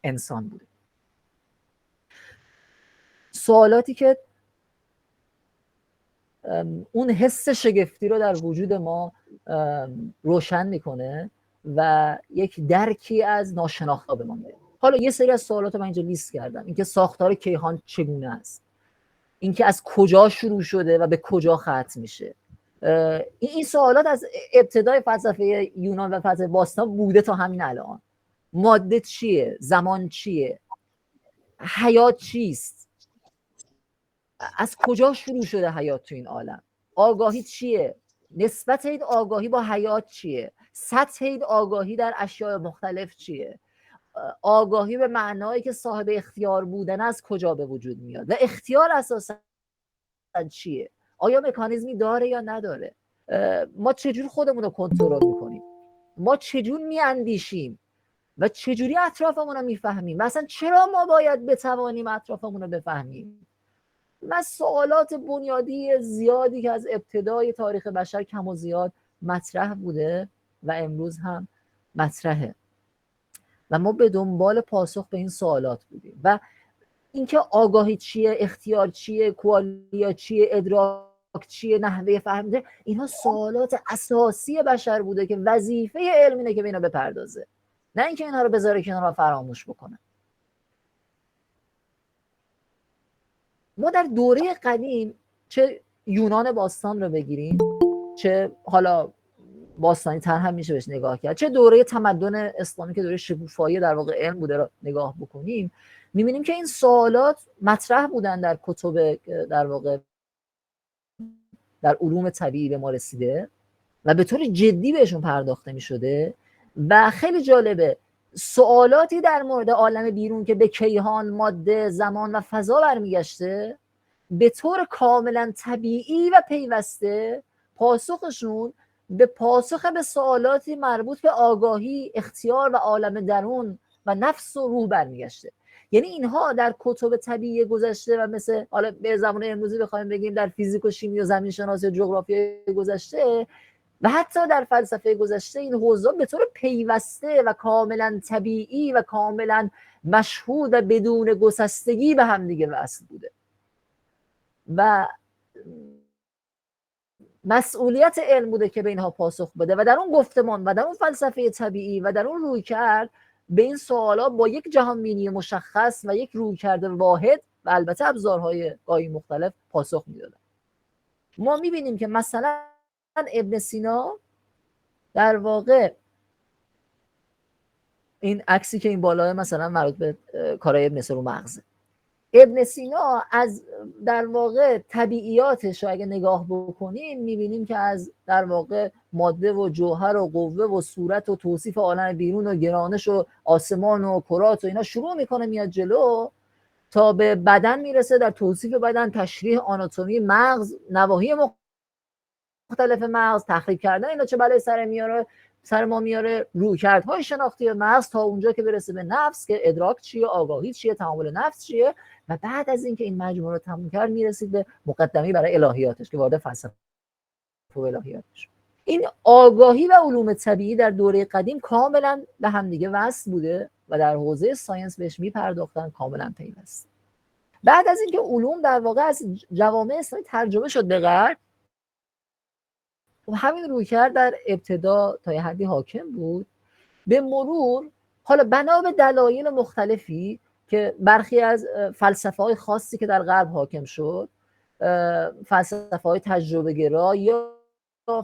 انسان بوده. سوالاتی که اون حس شگفتی رو در وجود ما روشن میکنه و یک درکی از ناشناخته به ما میده. حالا یه سری از سوالات رو من اینجا لیست کردم. اینکه ساختار کیهان چگونه است، اینکه از کجا شروع شده و به کجا ختم میشه. این سوالات از ابتدای فلسفه یونان و فلسفه باستان بوده تا همین الان. ماده چیه؟ زمان چیه؟ حیات چیست؟ از کجا شروع شده حیات تو این عالم؟ آگاهی چیه؟ نسبت این آگاهی با حیات چیه؟ سطح این آگاهی در اشیاء مختلف چیه؟ آگاهی به معنایی که صاحب اختیار بودن از کجا به وجود میاد و اختیار اساسا چیه؟ آیا مکانیزمی داره یا نداره؟ ما چجور خودمون رو کنترل میکنیم؟ ما چجور میاندیشیم و چجوری اطرافمون رو میفهمیم؟ مثلا چرا ما باید بتوانیم اطرافمون رو بفهمیم؟ من سوالات بنیادی زیادی که از ابتدای تاریخ بشر کم و زیاد مطرح بوده و امروز هم مطرحه و ما به دنبال پاسخ به این سوالات بودیم. و اینکه آگاهی چیه، اختیار چیه، کوالیا چیه، ادراک چیه، نحوه فهمیده، اینها سوالات اساسی بشر بوده که وظیفه علم اینه که به اینا بپردازه، نه اینکه اینها رو بذاره کنار و فراموش بکنه. ما در دوره قدیم، چه یونان باستان رو بگیریم، چه حالا باستانی تر هم میشه بهش نگاه کرد، چه دوره تمدن اسلامی که دوره شکوفایی در واقع علم بوده رو نگاه بکنیم، میبینیم که این سوالات مطرح بودن در کتب در واقع در علوم طبیعی به ما رسیده و به طور جدی بهشون پرداخته میشده. و خیلی جالبه، سوالاتی در مورد عالم بیرون که به کیهان، ماده، زمان و فضا برمیگشته، به طور کاملا طبیعی و پیوسته پاسخشون به پاسخ به سوالاتی مربوط به آگاهی، اختیار و عالم درون و نفس و روح برمیگشته. یعنی اینها در کتب طبیعی گذشته و مثل حالا به زمان امروزی بخوایم بگیم در فیزیک و شیمی و زمین شناسی و جغرافی گذشته و حتی در فلسفه گذشته، این حوزه به طور پیوسته و کاملا طبیعی و کاملا مشهود و بدون گسستگی به هم دیگه وصل بوده و مسئولیت علم بوده که به اینها پاسخ بده و در اون گفتمان و در اون فلسفه طبیعی و در اون رویکرد به این سوالات با یک جهانبینی مشخص و یک رویکرد واحد و البته ابزارهای گاهی مختلف پاسخ میدادن. ما میبینیم که مثلا ابن سینا در واقع، این عکسی که این بالاه مثلا مربوط به کارهای ابن سینا رو مغزه، ابن سینا از در واقع طبیعیاتش رو اگه نگاه بکنیم میبینیم که از در واقع ماده و جوهر و قوه و صورت و توصیف عالم بیرون و گرانش و آسمان و کرات و اینا شروع میکنه میاد جلو تا به بدن میرسه، در توصیف بدن، تشریح آناتومی مغز، نواحی مختلف مغز، تخریب کردن اینا چه بلای سر ما میاره، رویکردهای شناختی مغز تا اونجا که برسه به نفس که ادراک چیه، آگاهی چیه، تعامل نفس چیه و بعد از اینکه این مجموعه رو تموم کرد میرسید به مقدمه برای الهیاتش که وارد فلسفه و الهیاتش. این آگاهی و علوم طبیعی در دوره قدیم کاملا به همدیگه وصل بوده و در حوزه ساینس بهش میپرداختن کاملا پیوسته. بعد از اینکه علوم در واقع از جوامع اسلامی ترجمه شد به غرب، همین رویکرد در ابتدا تا یه حدی حاکم بود. به مرور حالا بنا به دلایل مختلفی که برخی از فلسفه‌های خاصی که در غرب حاکم شد، فلسفه‌های تجربه گرا یا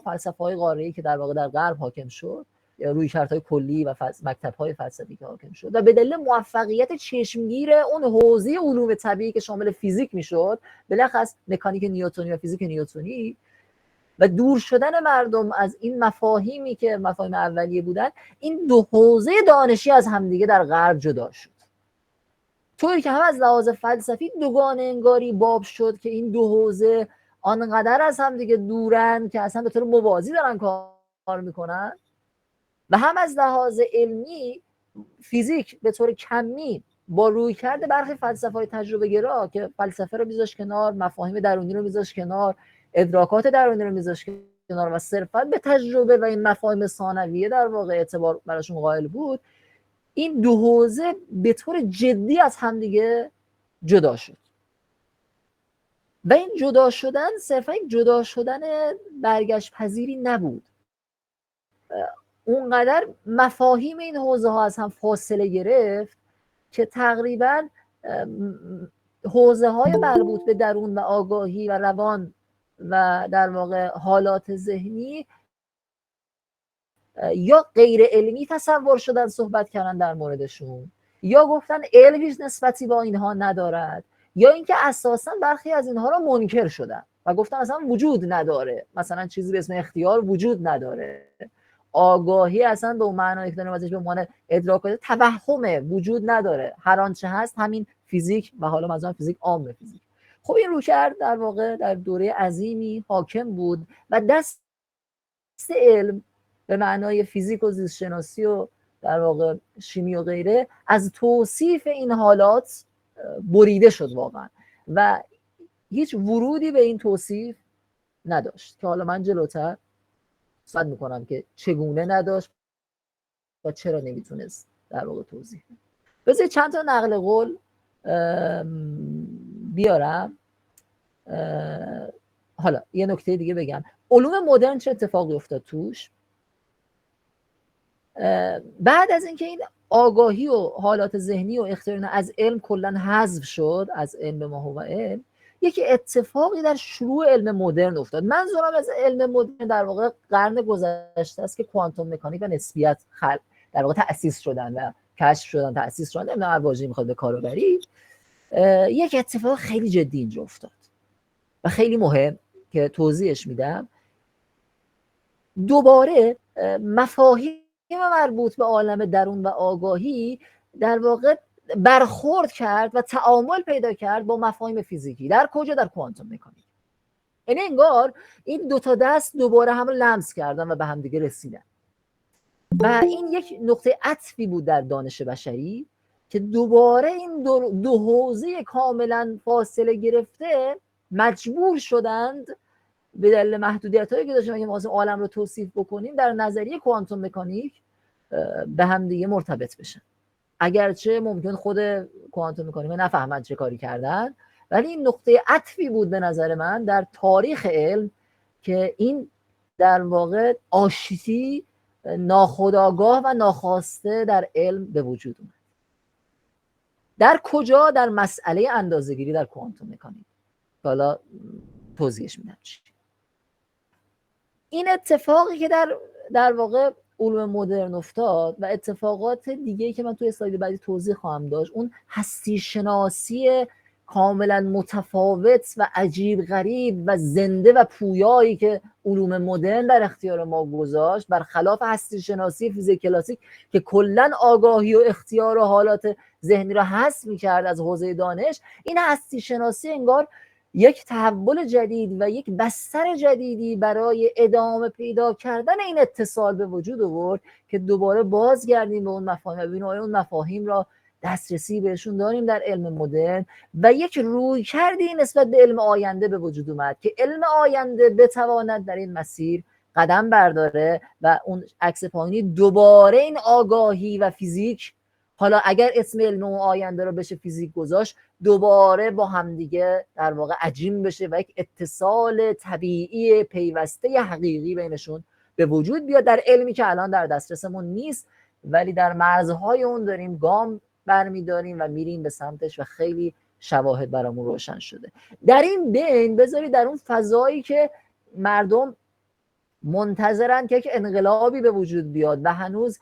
فلسفه‌های قاره‌ای که در واقع در غرب حاکم شد، یا رویکردهای کلی و مکتب‌های فلسفی که حاکم شد و به دلیل موفقیت چشمگیر اون حوزه علوم طبیعی که شامل فیزیک میشد، بلخص مکانیک نیوتنی و فیزیک نیوتنی، و دور شدن مردم از این مفاهیمی که مفاهیم اولیه بودن، این دو حوزه دانشی از همدیگه در غرب جدا شد، طوری که هم از لحاظ فلسفی دوگانه انگاری باب شد که این دو حوزه آنقدر از همدیگه دورن که اصلا به طور موازی دارن کار میکنن، و هم از لحاظ علمی فیزیک به طور کمی با رویکرد برخی فلسفه‌های تجربه گرا که فلسفه رو میذاشت کنار، مفاهیم درونی رو میذاشت کنار، ادراکات درونی رو میذاشت کنار و صرفا به تجربه و این مفاهیم ثانویه در واقع اعتبار براشون قائل بود، این دو حوزه به طور جدی از همدیگه جدا شد و این جدا شدن صرفا یک جدا شدن برگشت پذیری نبود، اونقدر مفاهیم این حوزه ها از هم فاصله گرفت که تقریبا حوزه های مربوط به درون و آگاهی و روان و در واقع حالات ذهنی یا غیر علمی تصور شدن، صحبت کردن در موردشون، یا گفتن علم هیچ نسبتی با اینها ندارد، یا اینکه اساسا برخی از اینها را منکر شدن و گفتن اصلا وجود نداره، مثلا چیزی به اسم اختیار وجود نداره، آگاهی اصلا به اون معنایی که داریم ازش به عنوان ادراک توهمه، وجود نداره، هر آنچه هست همین فیزیک و حالا مثلا فیزیک عام فیزیک. خب این رویکرد در واقع در دوره عظیمی حاکم بود و دست علم به معنای فیزیک و زیست شناسی و در واقع شیمی و غیره از توصیف این حالات بریده شد واقعا و هیچ ورودی به این توصیف نداشت که حالا من جلوتر صحبت میکنم که چگونه نداشت و چرا نمیتونست در واقع توضیح بده. بذارید چند تا نقل قول بیارم. حالا یه نکته دیگه بگم، علوم مدرن چه اتفاقی افتاد توش؟ بعد از اینکه این آگاهی و حالات ذهنی و اختیار از علم کلا حذف شد از علم ما و علم، یکی اتفاقی در شروع علم مدرن افتاد. منظورم از علم مدرن در واقع قرن گذشته است که کوانتوم مکانیک و نسبیت در واقع تأسیس شدن و کشف شدن، تأسیس شدن، نمیدونم هر واژه‌ای میخواد به کار ببرید. یک اتفاق خیلی جدی اینجا افتاد و خیلی مهم که توضیحش میدم. دوباره مفاهیم مربوط به عالم درون و آگاهی در واقع برخورد کرد و تعامل پیدا کرد با مفاهیم فیزیکی. در کجا؟ در کوانتوم مکانیک. یعنی انگار این دو تا دست دوباره هم لمس کردن و به هم دیگه رسیدن و این یک نقطه عطفی بود در دانش بشری که دوباره این دو حوزه کاملا فاصله گرفته مجبور شدند به دلیل محدودیت‌هایی که داشتن اگه ما عالم رو توصیف بکنیم در نظریه کوانتوم مکانیک به هم دیگه مرتبط بشن. اگرچه ممکن خود کوانتوم مکانیک نفهمند چه کاری کردن، ولی این نقطه عطفی بود به نظر من در تاریخ علم که این در واقع آشتی ناخودآگاه و ناخواسته در علم به وجود اومد. در کجا؟ در مسئله اندازه‌گیری در کوانتوم مکانیک. حالا توضیحش میدم چی. این اتفاقی که در واقع علوم مدرن افتاد و اتفاقات دیگه‌ای که من توی اسلاید بعدی توضیح خواهم داشت، اون هستی شناسی کاملا متفاوت و عجیب غریب و زنده و پویایی که علوم مدرن در اختیار ما گذاشت، برخلاف هستی شناسی فیزیک کلاسیک که کلا آگاهی و اختیار و حالات ذهنی را حذف می‌کرد از حوزه دانش، این هستی شناسی انگار یک تحول جدید و یک بستر جدیدی برای ادامه پیدا کردن این اتصال به وجود آورد که دوباره بازگردیم به اون مفاهیم و ببینیم آیا اون مفاهیم را دسترسی بهشون داریم در علم مدرن و یک رویکردی نسبت به علم آینده به وجود اومد که علم آینده بتواند در این مسیر قدم برداره و اون عکس پایینی دوباره این آگاهی و فیزیک، حالا اگر اسم علم آینده رو بشه فیزیک گذاشت، دوباره با همدیگه در واقع عجین بشه و یک اتصال طبیعی پیوسته حقیقی بینشون به وجود بیاد در علمی که الان در دسترسمون نیست، ولی در مرزهای اون داریم گام برمیداریم و میریم به سمتش و خیلی شواهد برامون روشن شده. در این بین بذارید در اون فضایی که مردم منتظرن که یک انقلابی به وجود بیاد و هنوز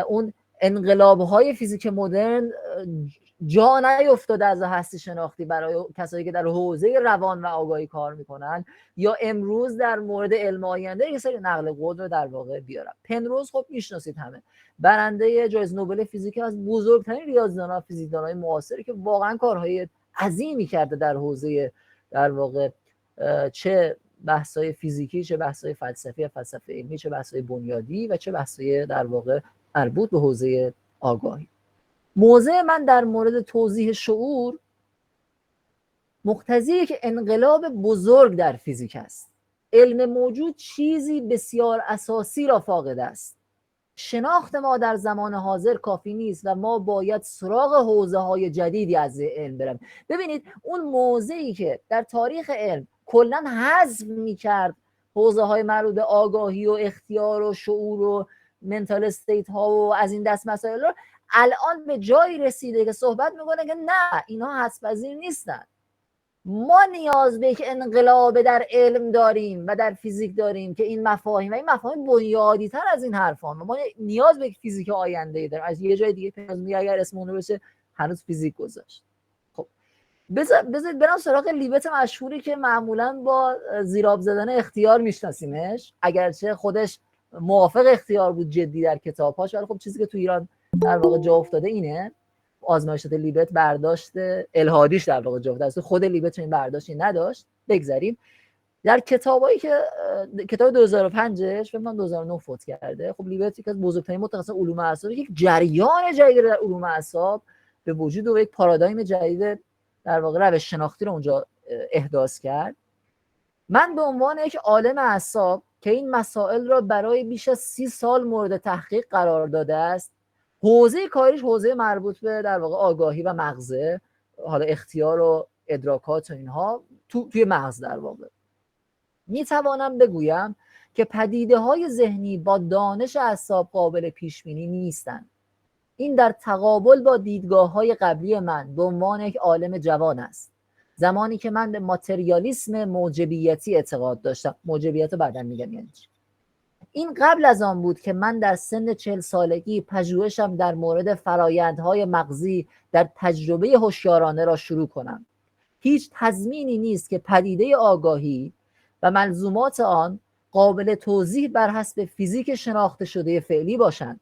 اون انقلاب‌های فیزیک مدرن جا نیفتاده از هستی شناختی برای کسایی که در حوزه روان و آگاهی کار میکنن، یا امروز در مورد علم آینده یه سری نقل قول رو در واقع بیارم. پنروز خب میشناسید همه، برنده جایزه نوبل فیزیک، از بزرگترین ریاضیدان‌ها و فیزیکدان‌های معاصری که واقعا کارهای عظیمی کرده در حوزه در واقع چه بحث‌های فیزیکی، چه بحث‌های فلسفی و فلسفه علمی، چه بحث‌های بنیادی و چه بحث‌های در واقع مربوط به حوزه آگاهی. موضع من در مورد توضیح شعور مقتضیه که انقلاب بزرگ در فیزیک است. علم موجود چیزی بسیار اساسی را فاقد است. شناخت ما در زمان حاضر کافی نیست و ما باید سراغ حوزه‌های جدیدی از علم بریم. ببینید اون موضعی که در تاریخ علم کلاً حذف می‌کرد حوزه‌های مربوط به آگاهی و اختیار و شعور و منتال استیت ها و از این دست مسائل رو، الان به جایی رسیده که صحبت میکنه که نه، اینها حدس‌پذیر نیستن. ما نیاز به یک انقلاب در علم داریم و در فیزیک داریم که این مفاهیم و این مفاهیم بنیادی تر از این حرفان، ما نیاز به یک فیزیک آینده داریم. از یه جای دیگه میگه اگر اسم اون رو بشه هنوز فیزیک گذاشت. خب بذارید برام سراغ لیبت مشهوری که معمولا با زیراب زدن اختیار میشناسیمش، اگرچه خودش موافق اختیار بود جدی در کتاب‌هاش، ولی خب چیزی که تو ایران در واقع جا افتاده اینه. آزمایشات لیبت برداشت الهادیش در واقع جا افتاده، خود لیبت این برداشتی نداشت. بگذاریم در کتابایی که کتاب 2005ش فکر کنم 2009 فوت کرده. خب لیبت یکی از بزرگترین متخصص علوم اعصاب، یک جریان جدید در علوم اعصاب به وجود و یک پارادایم جدید در واقع روش شناختی رو اونجا احداث کرد. من به عنوان یک عالم اعصاب که این مسائل را برای بیش از 30 سال مورد تحقیق قرار داده است. حوزه کاریش حوزه مربوط به در واقع آگاهی و مغزه، حالا اختیار و ادراکات و اینها توی مغز در واقع. میتوانم بگویم که پدیده های ذهنی با دانش اعصاب قابل پیش بینی نیستند. این در تقابل با دیدگاه های قبلی من به عنوان یک عالم جوان است. زمانی که من به ماتریالیسم موجبیتی اعتقاد داشتم، موجبیت بعداً میگم یعنی چی. این قبل از آن بود که من در سن 40 سالگی پژوهشم در مورد فرایندهای مغزی در تجربه هوشیارانه را شروع کنم. هیچ تضمینی نیست که پدیده آگاهی و ملزومات آن قابل توضیح بر حسب فیزیک شناخته شده فعلی باشند.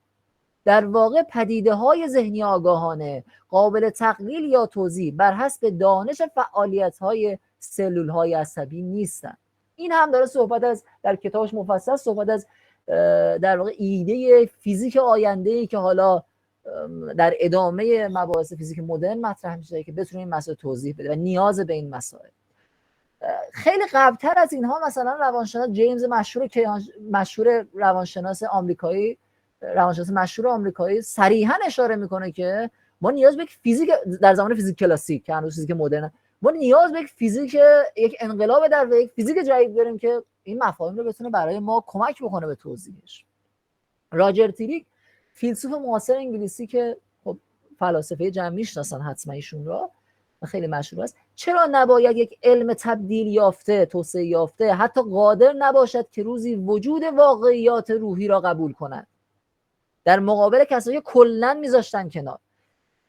در واقع پدیده های ذهنی آگاهانه قابل تقلیل یا توضیح بر حسب دانش فعالیت های سلول های عصبی نیستند. این هم داره صحبت از، در کتابش مفصل صحبت از در واقع ایده فیزیک آینده‌ای که حالا در ادامه مباحث فیزیک مدرن مطرح میشه که بتونه این مسائل توضیح بده و نیاز به این مسائل. خیلی قبلتر از اینها مثلا روانشناس جیمز مشهور روانشناس آمریکایی، روانشناس مشهور آمریکایی صریحا اشاره میکنه که ما نیاز به فیزیک در زمان فیزیک کلاسیک که هنوز فیزیک مدرن، ما نیاز به فیزیک، یک انقلاب در یک فیزیک جدید داریم که این مفاهیم رو بتونه برای ما کمک بکنه به توضیحش. راجر تیریک فیلسوف معاصر انگلیسی که خب فلاسفه جمع میشناسن حتما ایشون را، خیلی مشهور است. چرا نباید یک علم تبدیل یافته، توسعه یافته، حتی قادر نباشد که روزی وجود واقعیات روحی را قبول کند در مقابل کسایی که کلاً میذاشتن کنار؟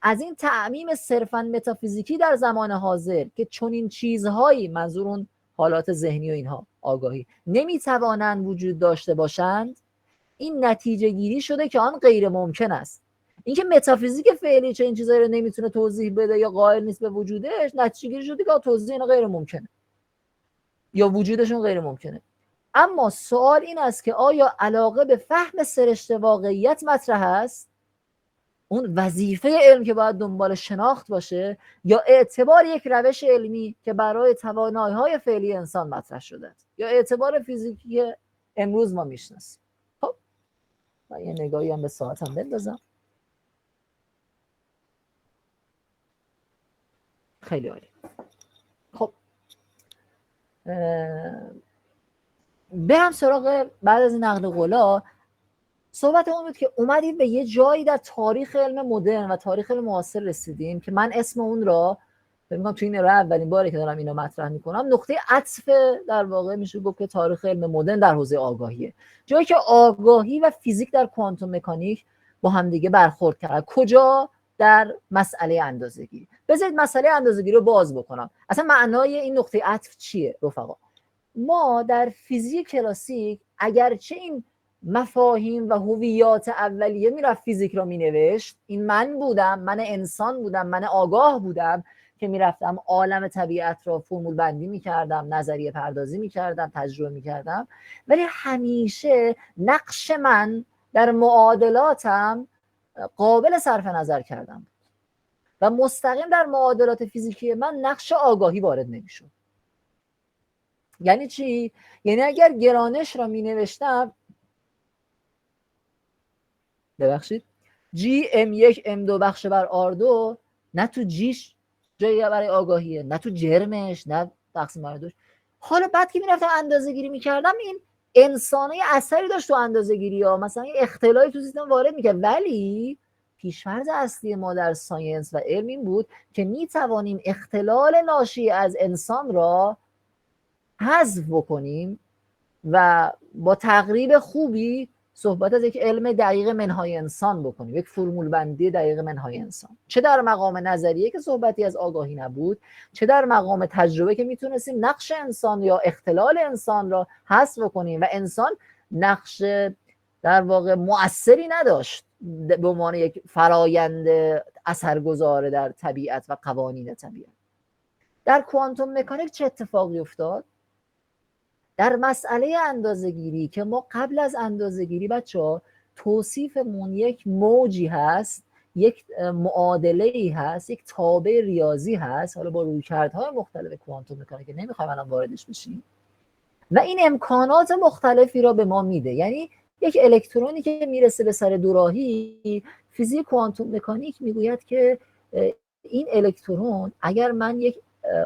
از این تعمیم صرفاً متافیزیکی در زمان حاضر که چنین چیزهایی، منظور اون حالات ذهنی و اینها، آگاهی، نمیتوانند وجود داشته باشند، این نتیجه گیری شده که آن غیر ممکن است. اینکه متافیزیک فعلی چه این چیزایی رو نمیتونه توضیح بده یا قائل نیست به وجودش، نتیجه گیری شده که توضیح اینا غیر ممکنه یا وجودشون غیر ممکنه. اما سوال این است که آیا علاقه به فهم سرشت واقعیت مطرح است، اون وظیفه علم که باید دنبال شناخت باشه، یا اعتبار یک روش علمی که برای توانایی‌های فعلی انسان مطرح شده است، یا اعتبار فیزیکی که امروز ما میشناسیم؟ خب من یه نگاهی هم به ساعتم بندازم. خیلی عالی. خب برم سراغ بعد از این نقل قولا. صحبت اون بود که اومدیم به یه جایی در تاریخ علم مدرن و تاریخ علم معاصر رسیدیم که من اسم اون را میگم تو این اره اولین باره که دارم اینو مطرح میکنم، نقطه عطف در واقع میشه گفت که تاریخ علم مدرن در حوزه آگاهیه، جایی که آگاهی و فیزیک در کوانتوم مکانیک با هم دیگه برخورد کردن. کجا؟ در مسئله اندازه‌گیری. بذارید مسئله اندازه‌گیری رو باز بکنم. اصلا معنای این نقطه عطف چیه رفقا؟ ما در فیزیک کلاسیک اگرچه این مفاهیم و هویات اولیه میرفت فیزیک رو مینوشت، این من بودم، من انسان بودم، من آگاه بودم که میرفتم عالم طبیعت رو فرمول بندی میکردم، نظریه پردازی میکردم، تجربه میکردم، ولی همیشه نقش من در معادلاتم قابل صرف نظر کردم و مستقیم در معادلات فیزیکی من نقش آگاهی وارد نمیشد. یعنی چی؟ یعنی اگر گرانش را مینوشتم، ببخشید، جی ام یک ام دو بخش بر آر دو، نه تو جیش جایی برای آگاهیه، نه تو جرمش، نه تقسیم بر دوش. حالا بعد که میرفتم اندازه گیری میکردم، این انسانه اثری داشت تو اندازه گیری ها، مثلا یه اختلالی تو سیستم وارد میکرد، ولی پیشفرض اصلی ما در ساینس و علم این بود که میتوانیم اختلال ناشی از انسان را حذف بکنیم و با تقریب خوبی صحبت از یک علم دقیق منهای انسان بکنیم، یک فرمول بندی دقیق منهای انسان، چه در مقام نظریه که صحبتی از آگاهی نبود، چه در مقام تجربه که میتونستیم نقش انسان یا اختلال انسان را حذف بکنیم و انسان نقش در واقع مؤثری نداشت به عنوان یک فرایند اثرگذار در طبیعت و قوانین طبیعت. در کوانتوم مکانیک چه اتفاقی افتاد؟ در مسئله اندازه‌گیری که ما قبل از اندازه‌گیری بچه‌ها توصیفمون یک موجی هست، یک معادله‌ای هست، یک تابع ریاضی هست، حالا با رویکردهای مختلف کوانتوم مکانیک که نمیخوایم الان واردش بشیم، و این امکانات مختلفی را به ما میده. یعنی یک الکترونی که میرسه به سر دوراهی، فیزیک کوانتوم مکانیک میگوید که این الکترون اگر من یک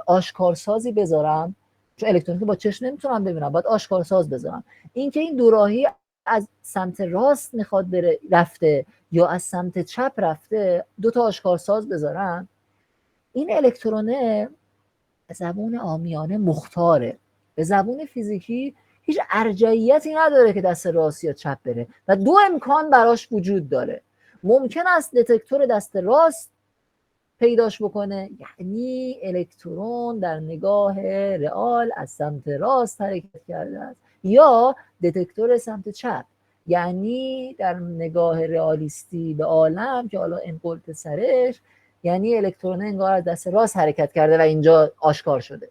آشکارسازی بذارم، چون الکترونی که با چشم نمیتونم ببینم، باید آشکارساز بذارم، اینکه این دوراهی از سمت راست میخواد بره رفته یا از سمت چپ رفته، دو تا آشکارساز بذارم، این الکترونه به زبون عامیانه مختاره. به زبون فیزیکی هیچ ارجحیتی نداره که دست راست یا چپ بره و دو امکان براش وجود داره. ممکن است دتکتور دست راست پیداش بکنه، یعنی الکترون در نگاه رئال از سمت راست حرکت کرده است، یا دتکتور سمت چپ، یعنی در نگاه رئالیستی به عالم که حالا انقلت سرش، یعنی الکترون انگار از دست راست حرکت کرده و اینجا آشکار شده.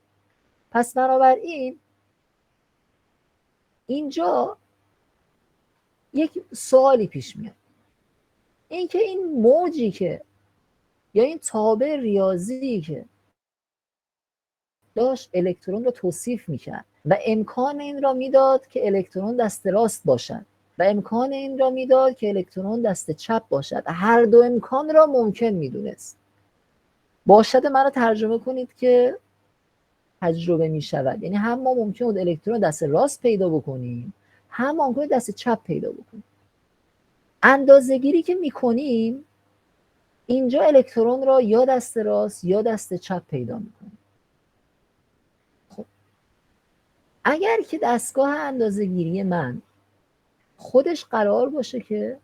پس بنابراین اینجا یک سوالی پیش میاد، اینکه این موجی که یا این تابع ریاضی که داشت الکترون رو توصیف میکرد و امکان این را میداد که الکترون دست راست باشد و امکان این را میداد که الکترون دست چپ باشد، هر دو امکان را ممکن میدونست. باشد من رو ترجمه کنید که تجربه میشود، یعنی هم ما ممکن بود الکترون دست راست پیدا بکنیم، هم ممکن دست چپ پیدا بکنیم. اندازه گیری که میکنیم اینجا الکترون را یا دست راست یا دست چپ پیدا میکنیم. خب اگر که دستگاه اندازه گیری من خودش قرار باشه که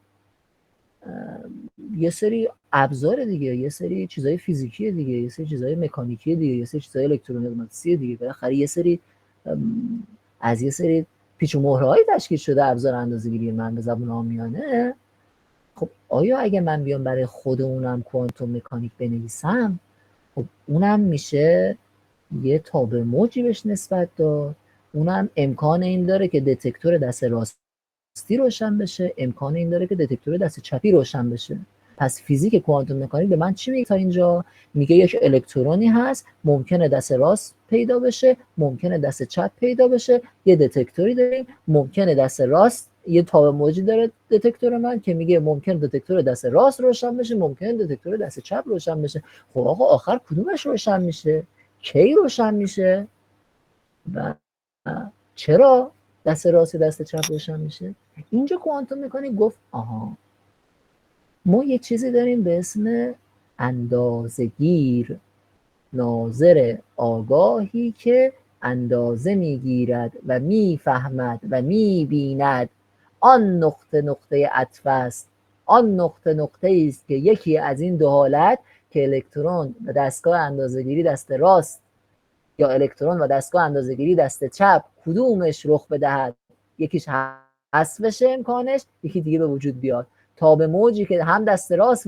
یه سری ابزار دیگه، یه سری چیزای فیزیکی دیگه، یه سری چیزای مکانیکی دیگه، یه سری چیزای الکترومغناطیسی دیگه، بالاخره یه سری از یه سری پیچ و مهره‌ای تشکیل شده ابزار اندازه‌گیری من به زبان عامیانه. خب آیا اگه من بیام برای خود اونم کوانتوم مکانیک بنویسم، خب اونم میشه یه تابع موجی بهش نسبت داد، اونم امکان این داره که دتکتور دست راستی روشن بشه، امکان این داره که دتکتور دست چپی روشن بشه. پس فیزیک کوانتوم مکانیک به من چی میگه تا اینجا؟ میگه یک الکترونی هست، ممکنه دست راست پیدا بشه، ممکنه دست چپ پیدا بشه، یه دتکتوری داریم، ممکنه دست راست، یه تابع موجی داره دتکتور من که میگه ممکنه دتکتور دست راست روشن بشه، ممکنه دتکتور دست چپ روشن بشه. خب آقا آخر کدومش روشن میشه؟ کی روشن میشه؟ و چرا دست راست دست چپ روشن میشه؟ اینجا کوانتوم مکانیک گفت آها، ما یه چیزی داریم به اسم اندازه‌گیر، ناظر آگاهی که اندازه میگیرد و میفهمد و میبیند آن نقطه نقطه عطف است، آن نقطه نقطه است که یکی از این دو حالت که الکترون و دستگاه اندازه‌گیری دست راست یا الکترون و دستگاه اندازه‌گیری دست چپ کدومش رخ بدهد، یکیش حذف بشه امکانش، یکی دیگه به وجود بیاد. تابع موجی که هم دست راست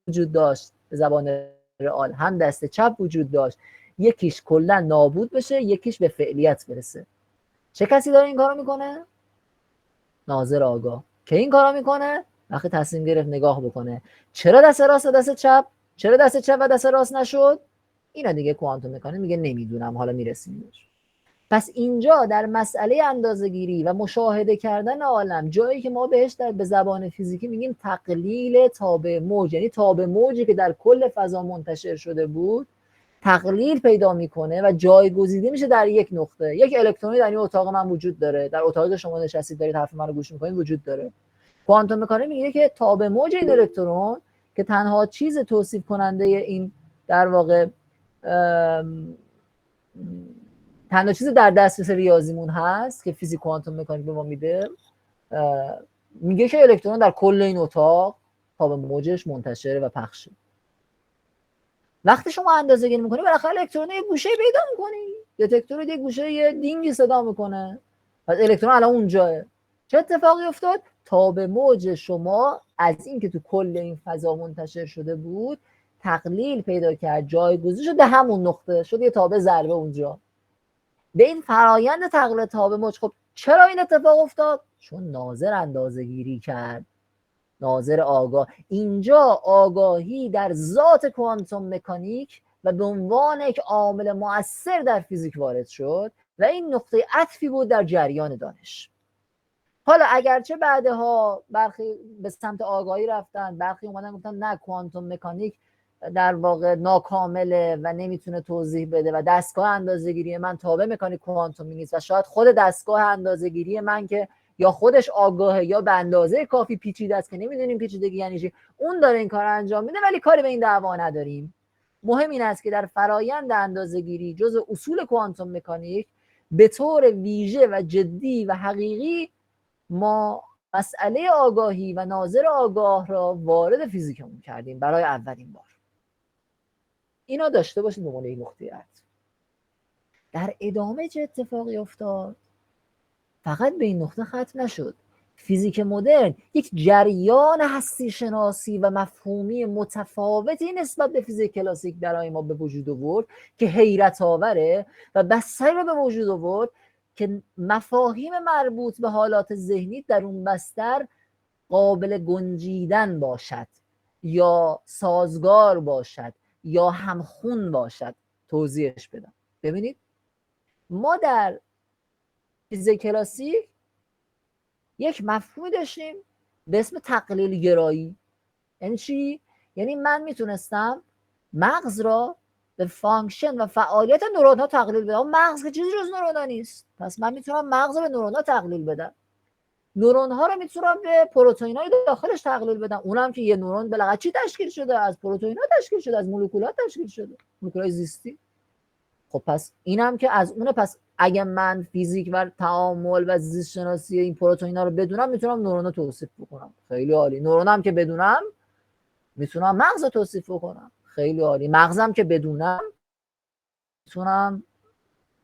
وجود داشت به زبان رئال، هم دست چپ وجود داشت، یکیش کلا نابود بشه، یکیش به فعلیت برسه. چه کسی داره این کارو میکنه؟ ناظر آگاه. که این کارو میکنه وقتی تصمیم گرفت نگاه بکنه چرا دست راست و دست چپ، چرا دست چپ و دست راست نشد، اینا دیگه کوانتوم مکانیک میگه نمیدونم، حالا میرسیم بهش. پس اینجا در مسئله اندازه‌گیری و مشاهده کردن عالم، جایی که ما بهش به زبان فیزیکی میگیم تقلیل تابع موج، یعنی تابع موجی که در کل فضا منتشر شده بود تقلیل پیدا میکنه و جایگزیده میشه در یک نقطه. یک الکترونی در این اتاق من وجود داره، در اتاقی که شما نشستید دارید حرف من رو گوش میکنید وجود داره. کوانتوم مکانیک میگه که تابع موج این الکترون که تنها چیز توصیف کننده این در واقع تنها چیز در دسترس ریاضیمون هست که فیزیک کوانتوم مکانیک به ما میده، میگه که الکترون در کل این اتاق تابع موجش منتشره و پخشه. وقتی شما اندازه گیری میکنی بالاخره الکترون یه گوشه پیدا میکنی، دتکتور یه گوشه یه دینگی صدا میکنه، پس الکترون الان اونجاه. چه اتفاقی افتاد؟ تابع موج شما از این که تو کل این فضا منتشر شده بود تقلیل پیدا کرد، جایگزین شد به همون نقطه، شد یه تابع ضربه اونجا. به این فرایند تقلیل تابع موج، خب چرا این اتفاق افتاد؟ چون ناظر اندازه گیری کرد، ناظر آگاه. اینجا آگاهی در ذات کوانتوم مکانیک و به عنوان یک عامل مؤثر در فیزیک وارد شد و این نقطه عطفی بود در جریان دانش. حالا اگرچه بعدها برخی به سمت آگاهی رفتن، برخی اومدن گفتن نه کوانتوم مکانیک در واقع ناکامله و نمیتونه توضیح بده و دستگاه اندازه‌گیری من تابع مکانیک کوانتومی نیست و شاید خود دستگاه اندازه‌گیری من که یا خودش آگاهه یا به اندازه کافی پیچیده است که نمیدونیم پیچیدگی یعنی چی، اون داره این کار انجام میده، ولی کاری به این دعوا نداریم. مهم این است که در فرایند اندازه‌گیری جزء اصول کوانتوم مکانیک به طور ویژه و جدی و حقیقی ما مسئله آگاهی و ناظر آگاه را وارد فیزیکمون کردیم برای اولین بار. اینا داشته باشید به عنوان یک نقطه عطف. در ادامه چه اتفاقی افتاد؟ فقط به این نقطه ختم نشد. فیزیک مدرن یک جریان هستی شناسی و مفهومی متفاوتی نسبت به فیزیک کلاسیک برای ما به وجود آورد که حیرت آوره و بستر به وجود آورد که مفاهیم مربوط به حالات ذهنی در اون بستر قابل گنجیدن باشد یا سازگار باشد یا همخون باشد. توضیحش بدم. ببینید ما در فیزیک کلاسیک یک مفهومی داشتیم به اسم تقلیل گرایی. یعنی چی؟ یعنی من میتونستم مغز را به فانکشن و فعالیت نورون ها تقلیل بدم. مغز که چیزی جز نورون ها نیست، پس من میتونم مغز رو به نورون ها تقلیل بدم. نورون ها رو میتونم به پروتئین های داخلش تقلیل بدم. اونم که یه نورون بالاخره چی تشکیل شده؟ از پروتئین ها تشکیل شده، از مولکولات تشکیل شده، مولکولای زیستی. خب پس اینم که از اونه. پس اگه من فیزیک و تعامل و زیست شناسی این پروتئین ها رو بدونم میتونم نورون رو توصیف بکنم. خیلی عالی. نورونم که بدونم میتونم مغز رو توصیف بکنم. خیلی عالی. مغزم که بدونم میتونم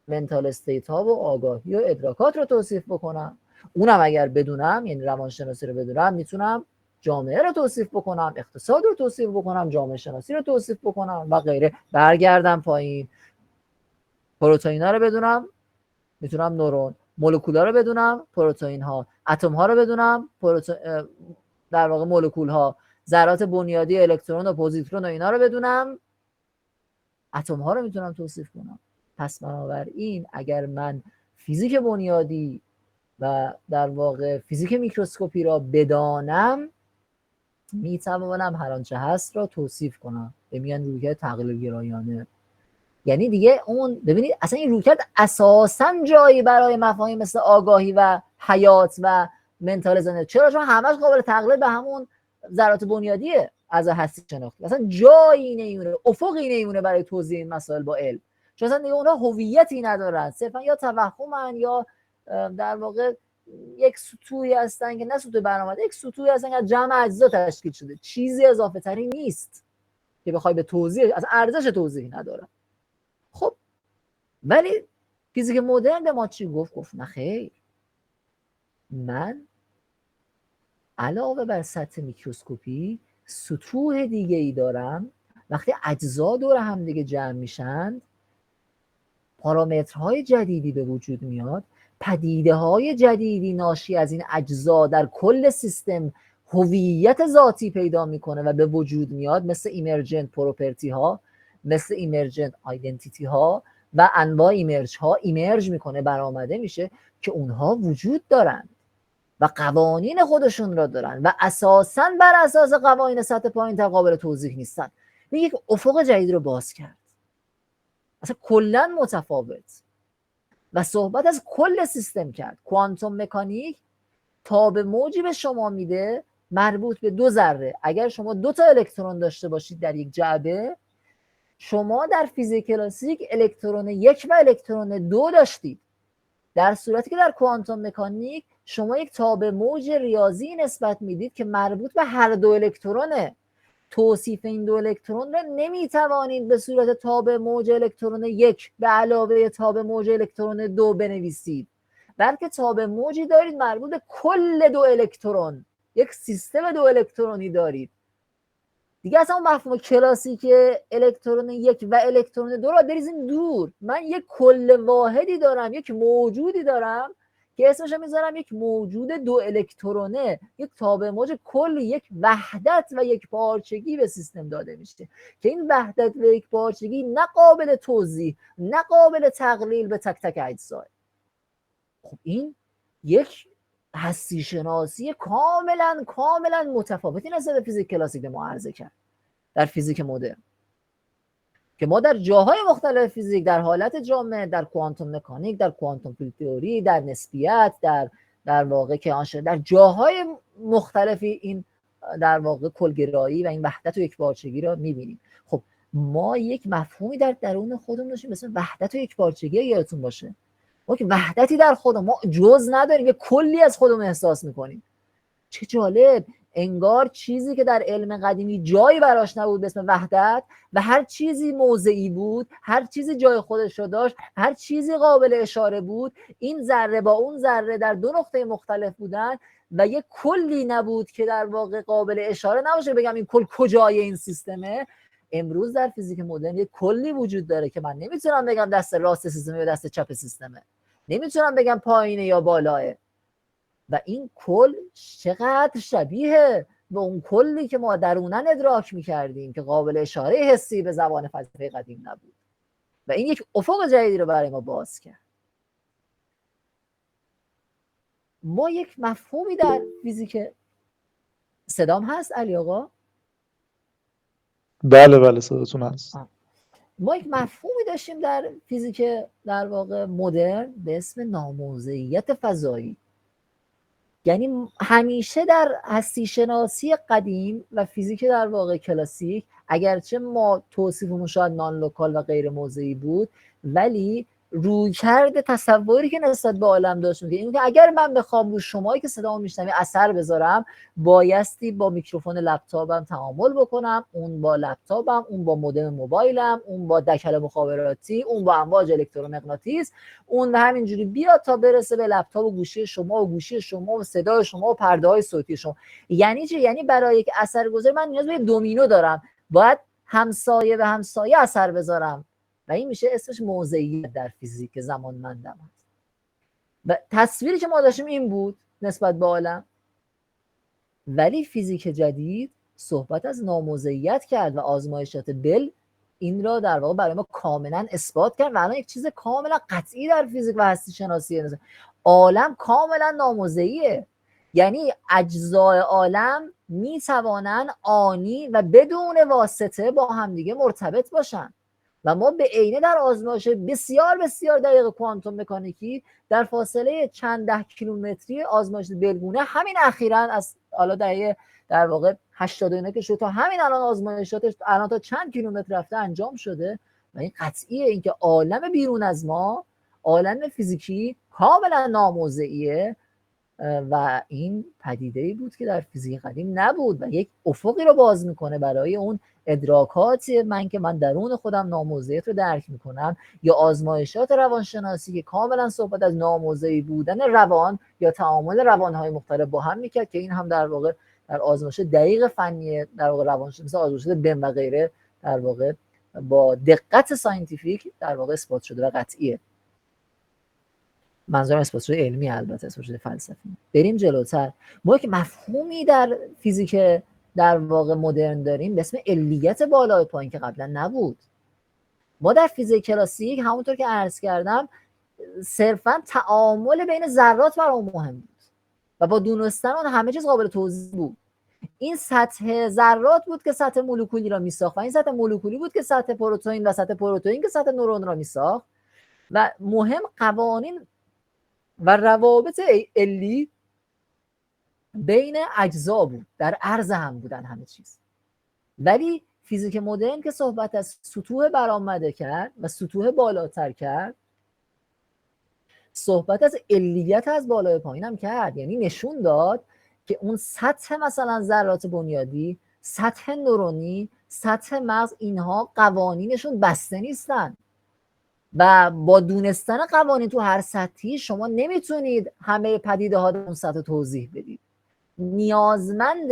منتال استیت ها و آگاهی و ادراکات رو توصیف بکنم. اونم اگر بدونم، یعنی روانشناسی رو بدونم، میتونم جامعه رو توصیف بکنم، اقتصاد رو توصیف بکنم، جامعه شناسی رو توصیف بکنم و غیره. برگردم پایین، پروتئین ها رو بدونم میتونم نورون، مولکولا رو بدونم پروتئین ها، اتم ها رو بدونم در واقع مولکول ها، ذرات بنیادی الکترون و پوزیترون و اینا رو بدونم، اتم ها رو میتونم توصیف کنم. پس بنابراین اگر من فیزیک بنیادی و در واقع فیزیک میکروسکوپی را بدانم میتوانم هر آنچه هست را توصیف کنم. میگن رویکرد تقلیل گرایانه. یعنی دیگه اون ببینید اصلا این رویکرد اساساً جایی برای مفاهیم مثل آگاهی و حیات و منتال زنده. چرا؟ چون همش قابل تقلیل به همون ذرات بنیادیه از هستی شناختی. اصلا جایی نمیمونه، افقی نمیمونه برای توضیح این مسائل با علم. چون اصلا دیگه اونها هویتی ندارن، صرفا یا توهمن یا در واقع یک سطوحی هستن که نه سطوح برآمده، یک سطوحی هستن که از جمع اجزا تشکیل شده. چیزی اضافه تری نیست که بخوای به توضیح، از ارزش توضیح نداره. خب ولی فیزیک مدرن به ما چی گفت؟ گفت نه خیر، من علاوه بر سطح میکروسکوپی سطوح دیگه ای دارم. وقتی اجزا دور هم دیگه جمع میشن پارامترهای جدیدی به وجود میاد، پدیده های جدیدی ناشی از این اجزا در کل سیستم هویت ذاتی پیدا میکنه و به وجود میاد، مثل ایمرجنت پروپرتی ها، مثل ایمرجنت آیدنتیتی ها و انواع ایمرج ها ایمرج میکنه، برآمده میشه که اونها وجود دارن و قوانین خودشون را دارن و اساساً بر اساس قوانین سطح پایین‌تر قابل توضیح نیستن. یک افق جدید رو باز کرد، اصلا کلاً متفاوت، و صحبت از کل سیستم کرد. کوانتوم مکانیک تا به موجی به شما میده مربوط به دو ذره. اگر شما 2 تا الکترون داشته باشید در یک جعبه، شما در فیزیک کلاسیک الکترون 1 و الکترون 2 داشتید، در صورتی که در کوانتوم مکانیک شما یک تابع موج ریاضی نسبت میدید که مربوط به هر 2 الکترونه. توصیف این 2 الکترون را نمیتوانید به صورت تابع موج الکترون 1 به علاوه تابع موج الکترون 2 بنویسید، بلکه تابع موجی دارید مربوط به کل 2 الکترون، یک سیستم 2 الکترونی دارید. دیگه اصلا اون مفهوم کلاسیک الکترون 1 و الکترون 2 را بریزیم دور. من یک کل واحدی دارم، یک موجودی دارم که اسمش میذارم یک موجود دو الکترونه، یک تابع موج کلی، یک وحدت و یک پارچگی به سیستم داده میشه که این وحدت و یک پارچگی نه قابل توضیح نه قابل تقلیل به تک تک اجزا. خب این یک هستی شناسی کاملا متفاوتی نسبت به فیزیک کلاسیک ما عرضه کرد. در فیزیک مدرن که ما در جاهای مختلف فیزیک، در حالت جامع، در کوانتوم مکانیک، در کوانتوم فیلد تئوری، در نسبیت، در واقع که در جاهای مختلفی این در واقع کلگرایی و این وحدت و یکپارچگی را می‌بینیم. خب ما یک مفهومی در درون خودمون داشتیم مثل وحدت و یکپارچگی، یادتون باشه ما که وحدتی در خودمون، ما جز نداریم، یه کلی از خودمون احساس می‌کنیم. چه جالب، انگار چیزی که در علم قدیمی جایی براش نبود به اسم وحدت و هر چیزی موضعی بود، هر چیزی جای خودش رو داشت، هر چیزی قابل اشاره بود، این ذره با اون ذره در دو نقطه مختلف بودن و یک کلی نبود که در واقع قابل اشاره نباشه بگم این کل کجای این سیستمه. امروز در فیزیک مدرن یک کلی وجود داره که من نمیتونم بگم دست راست سیستمه یا دست چپ سیستمه، نمیتونم بگم پایینه یا بالاه. و این کل چقدر شبیه به اون کلی که ما درونن ادراک میکردیم که قابل اشاره حسی به زبان فلسفه قدیم نبود و این یک افق جدیدی رو برای ما باز کرد. ما یک مفهومی در فیزیک، صدام هست علی آقا؟ بله صداتون هست. ما یک مفهومی داشتیم در فیزیک در واقع مدرن به اسم ناموضعیت فضایی. یعنی همیشه در هستی شناسی قدیم و فیزیک در واقع کلاسیک، اگرچه ما توصیفمون شاید نان لوکال و غیر موضعی بود، ولی رویکرد تصوری که نسبت به عالم داشتیم که این که اگر من بخوام رو شمایی که صدامو میشنوی اثر بذارم، بایستی با میکروفون لپتاپم تعامل بکنم، اون با لپتاپم، اون با مودم موبایلم، اون با دکل مخابراتی، اون با امواج الکترومغناطیس، اون همینجوری بیاد تا برسه به لپتاپ و گوشی شما و گوشی شما و صدای شما و پرده‌های صوتی شما. یعنی چی؟ یعنی برای یک اثرگذاری من نیاز به دومینو دارم، باید همسایه به همسایه اثر بذارم و این میشه اسمش موضعیت در فیزیک زمانمندم هست. و تصویری که ما داشتیم این بود نسبت به عالم، ولی فیزیک جدید صحبت از ناموضعیت کرد و آزمایشات بل این را در واقع برای ما کاملا اثبات کرد و الان یک چیز کاملا قطعی در فیزیک و هستی شناسی عالم کاملا ناموضعیه. یعنی اجزای عالم میتوانند آنی و بدون واسطه با همدیگه مرتبط باشن و ما به عینه در آزمایش بسیار دقیق کوانتوم مکانیکی در فاصله چند ده کیلومتری آزمایش بلگونه همین اخیراً از حالا دهه در واقع 89 که شد تا همین الان آزمایشاتش الان تا چند کیلومتر رفته انجام شده و این قطعیه اینکه عالم بیرون از ما، عالم فیزیکی کاملا ناموضعیه و این پدیده‌ای بود که در فیزیک قدیم نبود و یک افقی رو باز میکنه برای اون ادراکاتی من درون خودم ناموضعیت رو درک میکنم، یا آزمایشات روانشناسی که کاملا صحبت از ناموضعی بودن روان یا تعامل روانهای مختلف با هم میکرد که این هم در واقع در آزمایش دقیق فنی در واقع روانشناسی، آزمایشات بم و غیره در واقع با دقت ساینتیفیک در واقع اثبات شده و قطعیه. منظورم اثبات شده علمی، البته اثبات شده فلسفی. بریم جلوتر. ما یک مفهومی در فیزیک در واقع مدرن داریم به اسم علیت بالای پایین که قبلا نبود. ما در فیزیک کلاسیک همونطور که عرض کردم صرفا تعامل بین ذرات برام مهم بود و با دونستن اون همه چیز قابل توضیح بود. این سطح ذرات بود که سطح مولکولی را میساخت و این سطح مولکولی بود که سطح پروتئین و سطح پروتئین که سطح نورون را میساخت و مهم قوانین و روابط علی بین اجزا بود، در عرض هم بودن همه چیز. ولی فیزیک مدرن که صحبت از سطوح برآمده کرد و سطوح بالاتر کرد، صحبت از علیت از بالای پایین هم کرد. یعنی نشون داد که اون سطح مثلا ذرات بنیادی، سطح نورونی، سطح مغز، اینها قوانینشون بسته نیستن و با دونستن قوانین تو هر سطحی شما نمیتونید همه پدیده ها در اون سطح توضیح بدید. نیازمند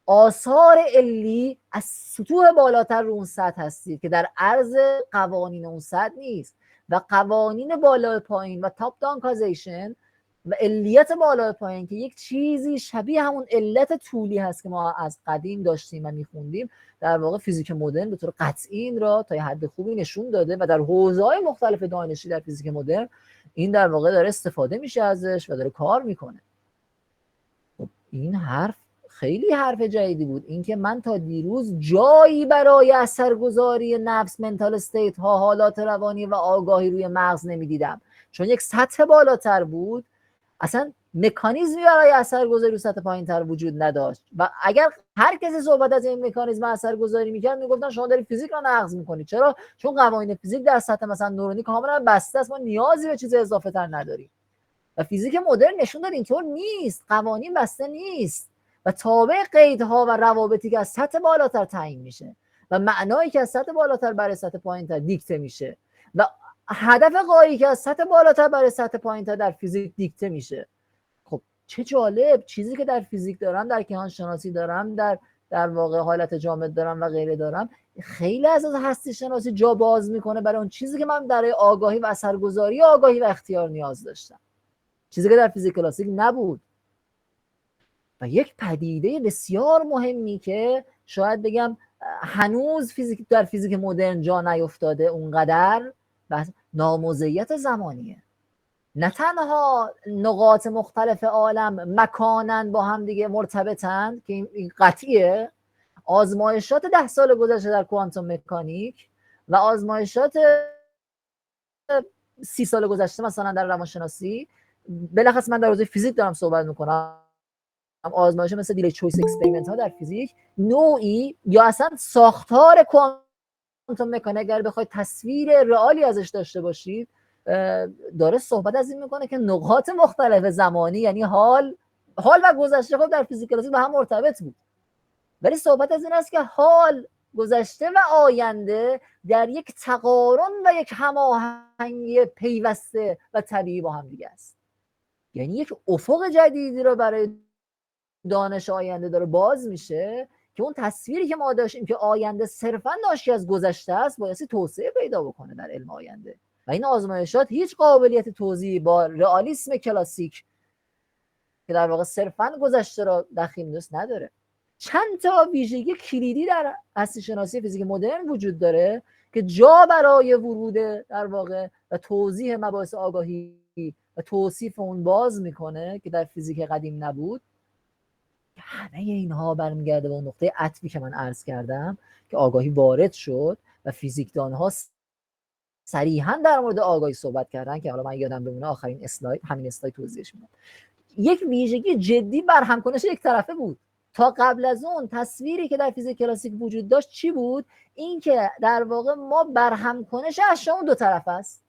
آثار علی از سطوح بالاتر رو اون سطح هستید که در عرض قوانین اون سطح نیست و قوانین بالای پایین و تاپ دان کازیشن و علیت بالا پایین که یک چیزی شبیه همون علت طولی هست که ما از قدیم داشتیم و میخوندیم، در واقع فیزیک مدرن به طور قطعی این را تا حد خوبی نشون داده و در حوزه‌های مختلف دانشی در فیزیک مدرن این در واقع داره استفاده میشه ازش و داره کار میکنه. خب این حرف خیلی حرف جدیدی بود، اینکه من تا دیروز جایی برای اثرگذاری نفس، منتال استیت ها، حالات روانی و آگاهی روی مغز نمیدیدم، چون یک سطح بالاتر بود اصلا مکانیزمی برای اثرگذاری رو سطح پایین‌تر وجود نداشت و اگر هر کسی صحبت از این مکانیزم اثرگذاری می‌کرد میگفتن شما دارید فیزیک رو نقض می‌کنید. چرا؟ چون قوانین فیزیک در سطح مثلا نورونی کاملا بسته است، ما نیازی به چیز اضافه‌تر نداریم. و فیزیک مدرن نشون داد اینطور نیست، قوانین بسته نیست و تابع قیدها و روابطی که از سطح بالاتر تعیین میشه و معنایی که از سطح بالاتر برای سطح پایین‌تر دیکته میشه و هدف غایی که از سطح بالاتر برای سطح پایین‌تر در فیزیک دیکته میشه. خب چه جالب، چیزی که در فیزیک دارم، در کیهان شناسی دارم، در واقع حالت جامد دارم و غیره دارم، خیلی از هستی شناسی جا باز میکنه برای اون چیزی که من برای آگاهی و اثرگذاری آگاهی و اختیار نیاز داشتم، چیزی که در فیزیک کلاسیک نبود. و یک پدیده بسیار مهمی که شاید بگم هنوز در فیزیک مدرن جا نیفتاده اونقدر، بس ناموضعیت زمانیه. نه تنها نقاط مختلف عالم مکانن با هم دیگه مرتبطن که این قطعیه، آزمایشات 10 سال گذشته در کوانتوم مکانیک و آزمایشات 30 سال گذشته مثلا در روانشناسی، بلخص من در حوزه فیزیک دارم صحبت میکنم، آزمایش مثل دیلی چویس اکسپریمنت ها در فیزیک نوعی یا اصلا ساختار کوانتوم مکانیک اگر بخواید تصویر رئالی ازش داشته باشید داره صحبت از این میکنه که نقاط مختلف زمانی، یعنی حال و گذشته، خب در فیزیک کلاسیک با هم مرتبط بود، ولی صحبت از این است که حال، گذشته و آینده در یک تقارن و یک هماهنگی پیوسته و طبیعی با هم دیگه است. یعنی یک افق جدیدی رو برای دانش آینده داره باز میشه که اون تصویری که ما داشتیم که آینده صرفا ناشی از گذشته است بایستی توسعه پیدا بکنه در علم آینده و این آزمایشات هیچ قابلیت توضیحی با رئالیسم کلاسیک که در واقع صرفا گذشته را دخیل دوست نداره. چند تا ویژگی کلیدی در هستی شناسی فیزیک مدرن وجود داره که جا برای ورود در واقع و توضیح مباحث آگاهی و توصیف اون باز میکنه که در فیزیک قدیم نبود. همه اینها برمیگرده به اون نقطه عطفی که من عرض کردم که آگاهی وارد شد و فیزیکدانها صریحا در مورد آگاهی صحبت کردن که حالا من یادم بمونه آخرین اسلاید همین اسلاید توضیحش میدم. یک ویژگی جدی برهمکنش یک طرفه بود. تا قبل از اون تصویری که در فیزیک کلاسیک وجود داشت چی بود؟ این که در واقع ما برهمکنش اشیاء دو طرف است.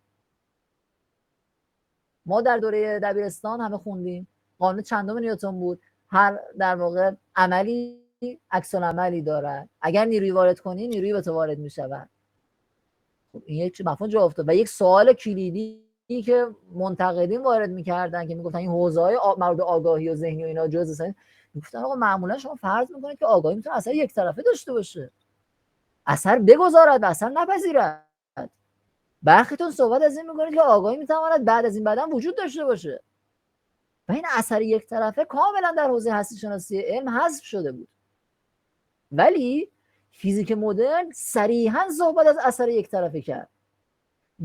ما در دوره دبیرستان همه خوندیم قانون چندم نیوتن بود، هر در واقع عملی عکس العملی دارد، اگر نیروی وارد کنی نیروی به تو وارد میشود. خب این یک مفهوم جا افتاد و یک سوال کلیدی که منتقدین وارد میکردن که میگفتن این حوزه‌های مربوط به آگاهی و ذهنی و اینا جزء هستن، میگفتن آقا معمولا شما فرض میکنید که آگاهی میتونه اثر یک طرفه داشته باشه، اثر بگذارد و اثر نپذیرد. برخیتون صحبت از این میکنید که آگاهی میتواند بعد از این بعداً وجود داشته باشه و این اثر یک طرفه کاملا در حوزه هستی شناسی علم حذف شده بود. ولی فیزیک مدرن صریحا صحبت از اثر یک طرفه کرد.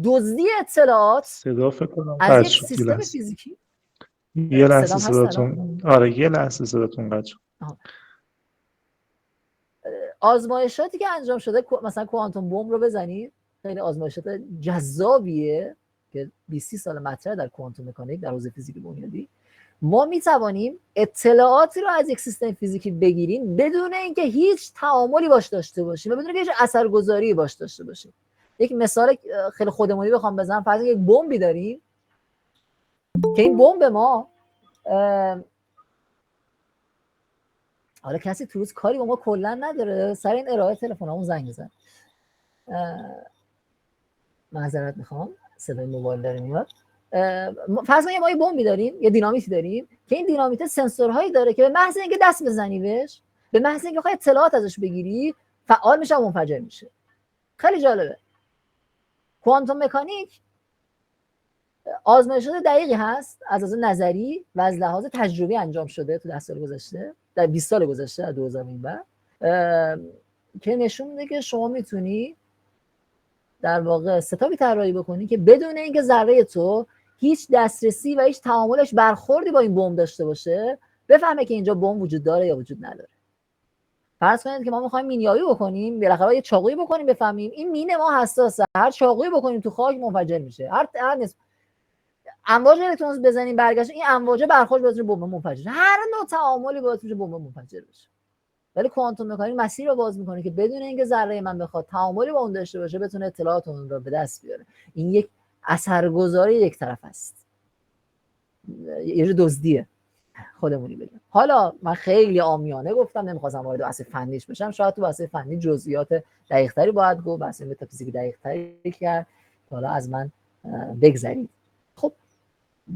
دزدی اطلاعات صدا فکر کنم از یک سیستم فیزیکی. یه لحظه صداتون، آره یه لحظه صداتون قطع شد. آزمایشاتی که انجام شده مثلا کوانتوم بمب رو بزنید، خیلی آزمایشات جذابیه که 20 سال مطرح در کوانتوم مکانیک در حوزه فیزیک بنیادی. ما می توانیم اطلاعاتی رو از یک سیستم فیزیکی بگیریم بدون اینکه هیچ تعاملی باش داشته باشیم و بدون اینکه هیچ اثرگذاری باش داشته باشیم. یک مثال خیلی خودمونی بخوام بزنم، فرض یک بمبی داریم که این بمب ما حالا کسی تو روز کاری با ما کلا نداره، سر این ارائه تلفنمون زنگ بزن. معذرت میخوام صدای موبایل داره میاد. فرض کنید ما یه بمبی داریم، یه دینامیتی داریم که این دینامیت سنسورهایی داره که به محض اینکه دست بزنی بهش، به محض اینکه بخوای اطلاعات ازش بگیری فعال میشه و منفجر میشه. خیلی جالبه. کوانتوم مکانیک آزمایشات دقیقی هست از لحاظ نظری و از لحاظ تجربی انجام شده تو 10 سال گذشته، در 20 سال گذشته از 2000 این بعد، که نشون میده که شما میتونی در واقع ستابی طراحی بکنی که بدون اینکه ذره تو هیچ دسترسی و هیچ تعاملش برخوردی با این بمب داشته باشه بفهمه که اینجا بمب وجود داره یا وجود نداره. فرض کنید که ما میخوایم مینیایی بکنیم، بالاخره یه چاقویی بکنیم بفهمیم این مین ما حساسه، هر چاقویی بکنیم تو خاک منفجر میشه، هر امواج الکترون بزنیم برگشت این امواج برخورد باعث میشه بمب منفجر، هر نوع تعاملی باعث میشه بمب منفجر بشه. ولی کوانتوم مکانیک مسیر رو باز میکنه که بدون اینکه ذره من بخواد تعاملی با اون داشته باشه بتونه اطلاعات اون رو به دست بیاره. این یک اثرگذاری یک طرف است، یه جور دزدیه خودمونی بگم. حالا من خیلی عامیانه گفتم، نمیخواستم وارد بحث فنیش بشم، شاید تو بحث فنی جزئیات دقیق‌تری باید گفت، بحث متافیزیک دقیق‌تری کرد، حالا از من بگذرید. خب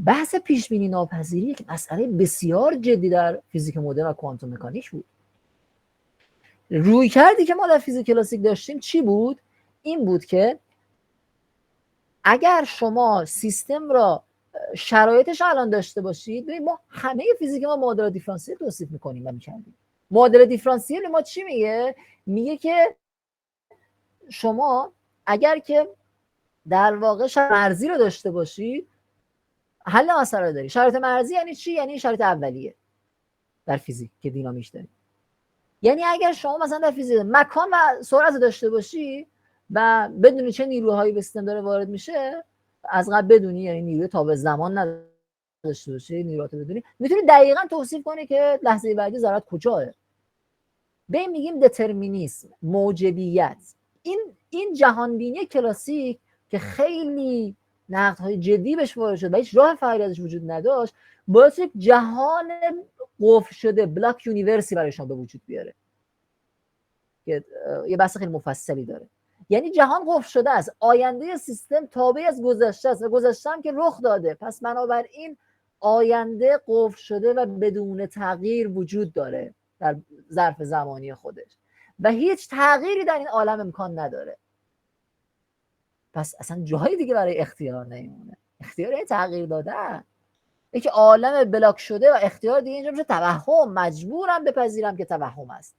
بحث پیش بینی ناپذیری یک مسئله بسیار جدی در فیزیک مدرن و کوانتوم مکانیک بود. روی کردی که ما در فیزیک کلاسیک داشتیم چی بود؟ این بود که اگر شما سیستم را شرایطش الان داشته باشید، ببین ما همه فیزیک ما معادلات دیفرانسیل توصیف میکنیم و میکردیم. معادله دیفرانسیل ما چی میگه؟ میگه که شما اگر که در واقع شرایط مرزی رو داشته باشید حل مسئله داری. شرایط مرزی یعنی چی؟ یعنی شرایط اولیه در فیزیک که دینامیک داریم. یعنی اگر شما مثلا در فیزیک مکان و سرعت داشته باشی و بدونی چه نیروهایی به سیستم داره وارد میشه، از قبل بدونی، یعنی نیروی تابع زمان نداشته باشی، نیروهات بدونی، میتونی دقیقاً توصیف کنی که لحظه بعدی ذرات کجاه. به این میگیم دترمینیسم، موجبیت. این جهان بینی کلاسیک که خیلی نقدهای جدی بهش وارد شد و هیچ راه فراری ازش وجود نداشت، باعث یک جهان قفل شده، بلاک یونیورسی برای شما به وجود بیاره که یه بحث خیلی مفصلی داره. یعنی جهان قفل شده است، آینده سیستم تابع از گذشته است و گذشته هم که رخ داده، پس بنابراین آینده قفل شده و بدون تغییر وجود داره در ظرف زمانی خودش و هیچ تغییری در این عالم امکان نداره. پس اصلا جایی دیگه برای اختیار نمیمونه. اختیار تغییر دادن، اینکه عالم بلاک شده و اختیار دیگه اینجا میشه توهم، مجبورم بپذیرم که توهم است.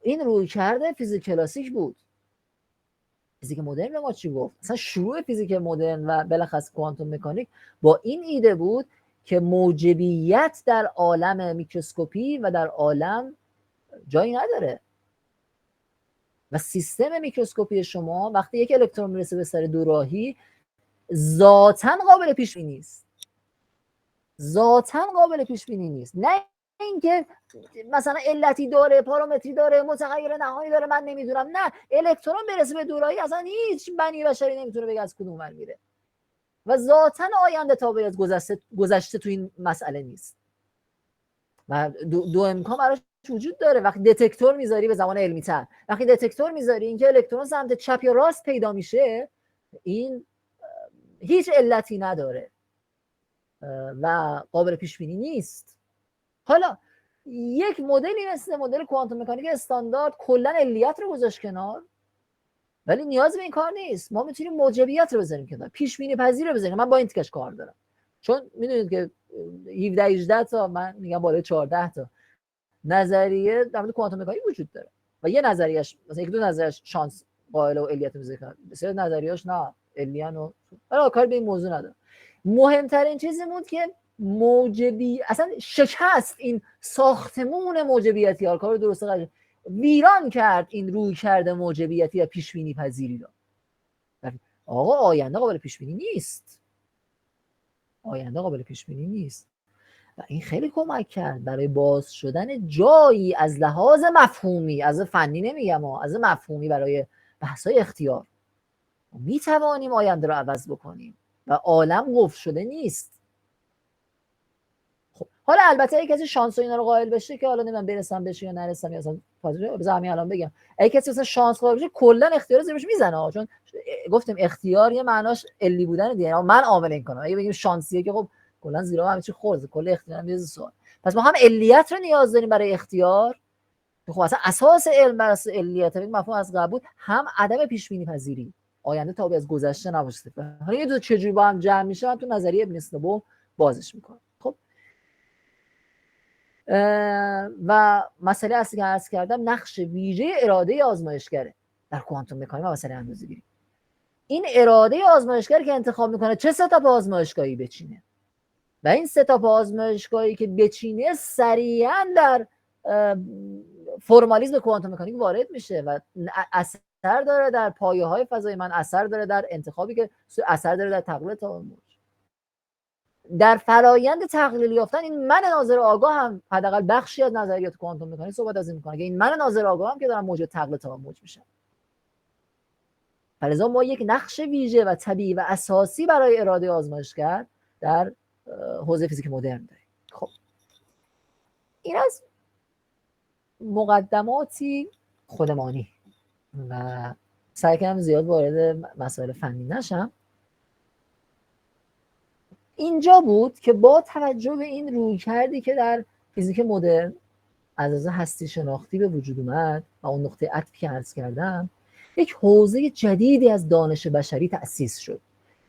این روی کرده فیزیک کلاسیک بود. فیزیک مدرن ما چی گفت؟ مثلا شروع فیزیک مدرن و بالاخص کوانتوم مکانیک با این ایده بود که موجبیت در عالم میکروسکوپی و در عالم جایی نداره و سیستم میکروسکوپی شما وقتی یک الکترون میرسه به سر دوراهی ذاتاً قابل پیش بینی نیست. ذاتاً قابل پیش بینی نیست. نه اینکه مثلا علتی داره، پارامتری داره، متغیر نهایی داره، من نمیدونم. نه، الکترون برسه به دوراهی اصلا هیچ بنی بشری نمیتونه بگه از کدوم ور میره و ذاتاً آینده تابع از گذشته تو این مسئله نیست و دو امکان براش وجود داره. وقتی دتکتور میذاری به زمان علمی تر، وقتی دتکتور میذاری اینکه الکترون سمت چپ یا راست پیدا میشه، این هیچ علتی نداره و قابل پیش بینی نیست. حالا یک مدلی مثل مدل کوانتوم مکانیک استاندارد کلا علیت رو گذاشت کنار، ولی نیاز به این کار نیست. ما میتونیم موجبیت رو بذاریم کنار، پیش بینی پذیر رو بذاریم. من با این تیکش کار دارم، چون میدونید که 17 18 تا، من میگم بالای 14 تا نظریه در مورد کوانتوم مکانیک وجود داره و یه نظریه‌اش مثلا یک دو نظریه‌اش شانس قائل و علیت میذاره، بسیار نظریه‌اش نه علیان و حالا کار به این موضوع نداره. مهمترین چیزی بود که موجبی اصلا شکست این ساختمون موجبیتی ها، کار درست قضیه ویران کرد این روی کرده موجبیتی و پیش بینی پذیری رو. آقا آینده قابل پیش بینی نیست، آینده قابل پیش بینی نیست و این خیلی کمک کرد برای باز شدن جایی از لحاظ مفهومی، از فنی نمیگم، از مفهومی برای بحث‌های اختیار. می توانیم آینده رو عوض بکنیم و عالم قفل شده نیست. خب حالا البته اگه کسی شانس و اینا رو قائل بشه که حالا نمیدونم برسم بهش یا نرسم یا اصلا بذار همین الان بگم، اگه کسی مثلا شانس قائل بشه کلا اختیار زیرش میزنه، چون گفتیم اختیار یه معناش علی بودن دیگه، من عامل این کنم. اگه بگیم شانسیه که خب کلا زیرا همه چی خورده، کل اختیار هم یه سوال. پس ما هم علیت رو نیاز داریم برای اختیار، خب اصلا اساس علم بر اساس علیت، مفهوم از قبول، هم عدم پیش بینی پذیری. آینده تابعی از گذشته نباشه. حالا یه دو چجوری با هم جمع میشه من تو نظریه ابن سینابو بازش میکنم. خب و مسئله اصلی که عرض کردم نقش ویژه اراده آزمایشگره در کوانتوم مکانیک و مسئله اندازه‌گیری. این اراده آزمایشگر که انتخاب میکنه چه ستاپ آزمایشگاهی بچینه و این ستاپ آزمایشگاهی که بچینه سریعا در فرمالیسم کوانتوم مکانیک وارد میشه و اثر داره در پایه‌های فضای من، اثر داره در انتخابی که اثر داره در تقلیل تابع موج. در فرایند تقلیل یافتن این من ناظر آگاه هم حداقل بخشی از نظریات کوانتوم مکانیک صحبت از این میکنه که این من ناظر آگاه هم که دارم موجب تقلیل تابع موج میشم. فلذا ما یک نقش ویژه و طبیعی و اساسی برای اراده آزمایشگر در حوزه فیزیک مدرن داریم. خب این از مقدماتی خودمانی و سعی کردم زیاد وارد مسائل فنی نشم. اینجا بود که با توجه به این رویکردی که در فیزیک مدرن از لحاظ هستی شناختی به وجود اومد و اون نقطه عطفی که عرض کردم، یک حوزه جدیدی از دانش بشری تأسیس شد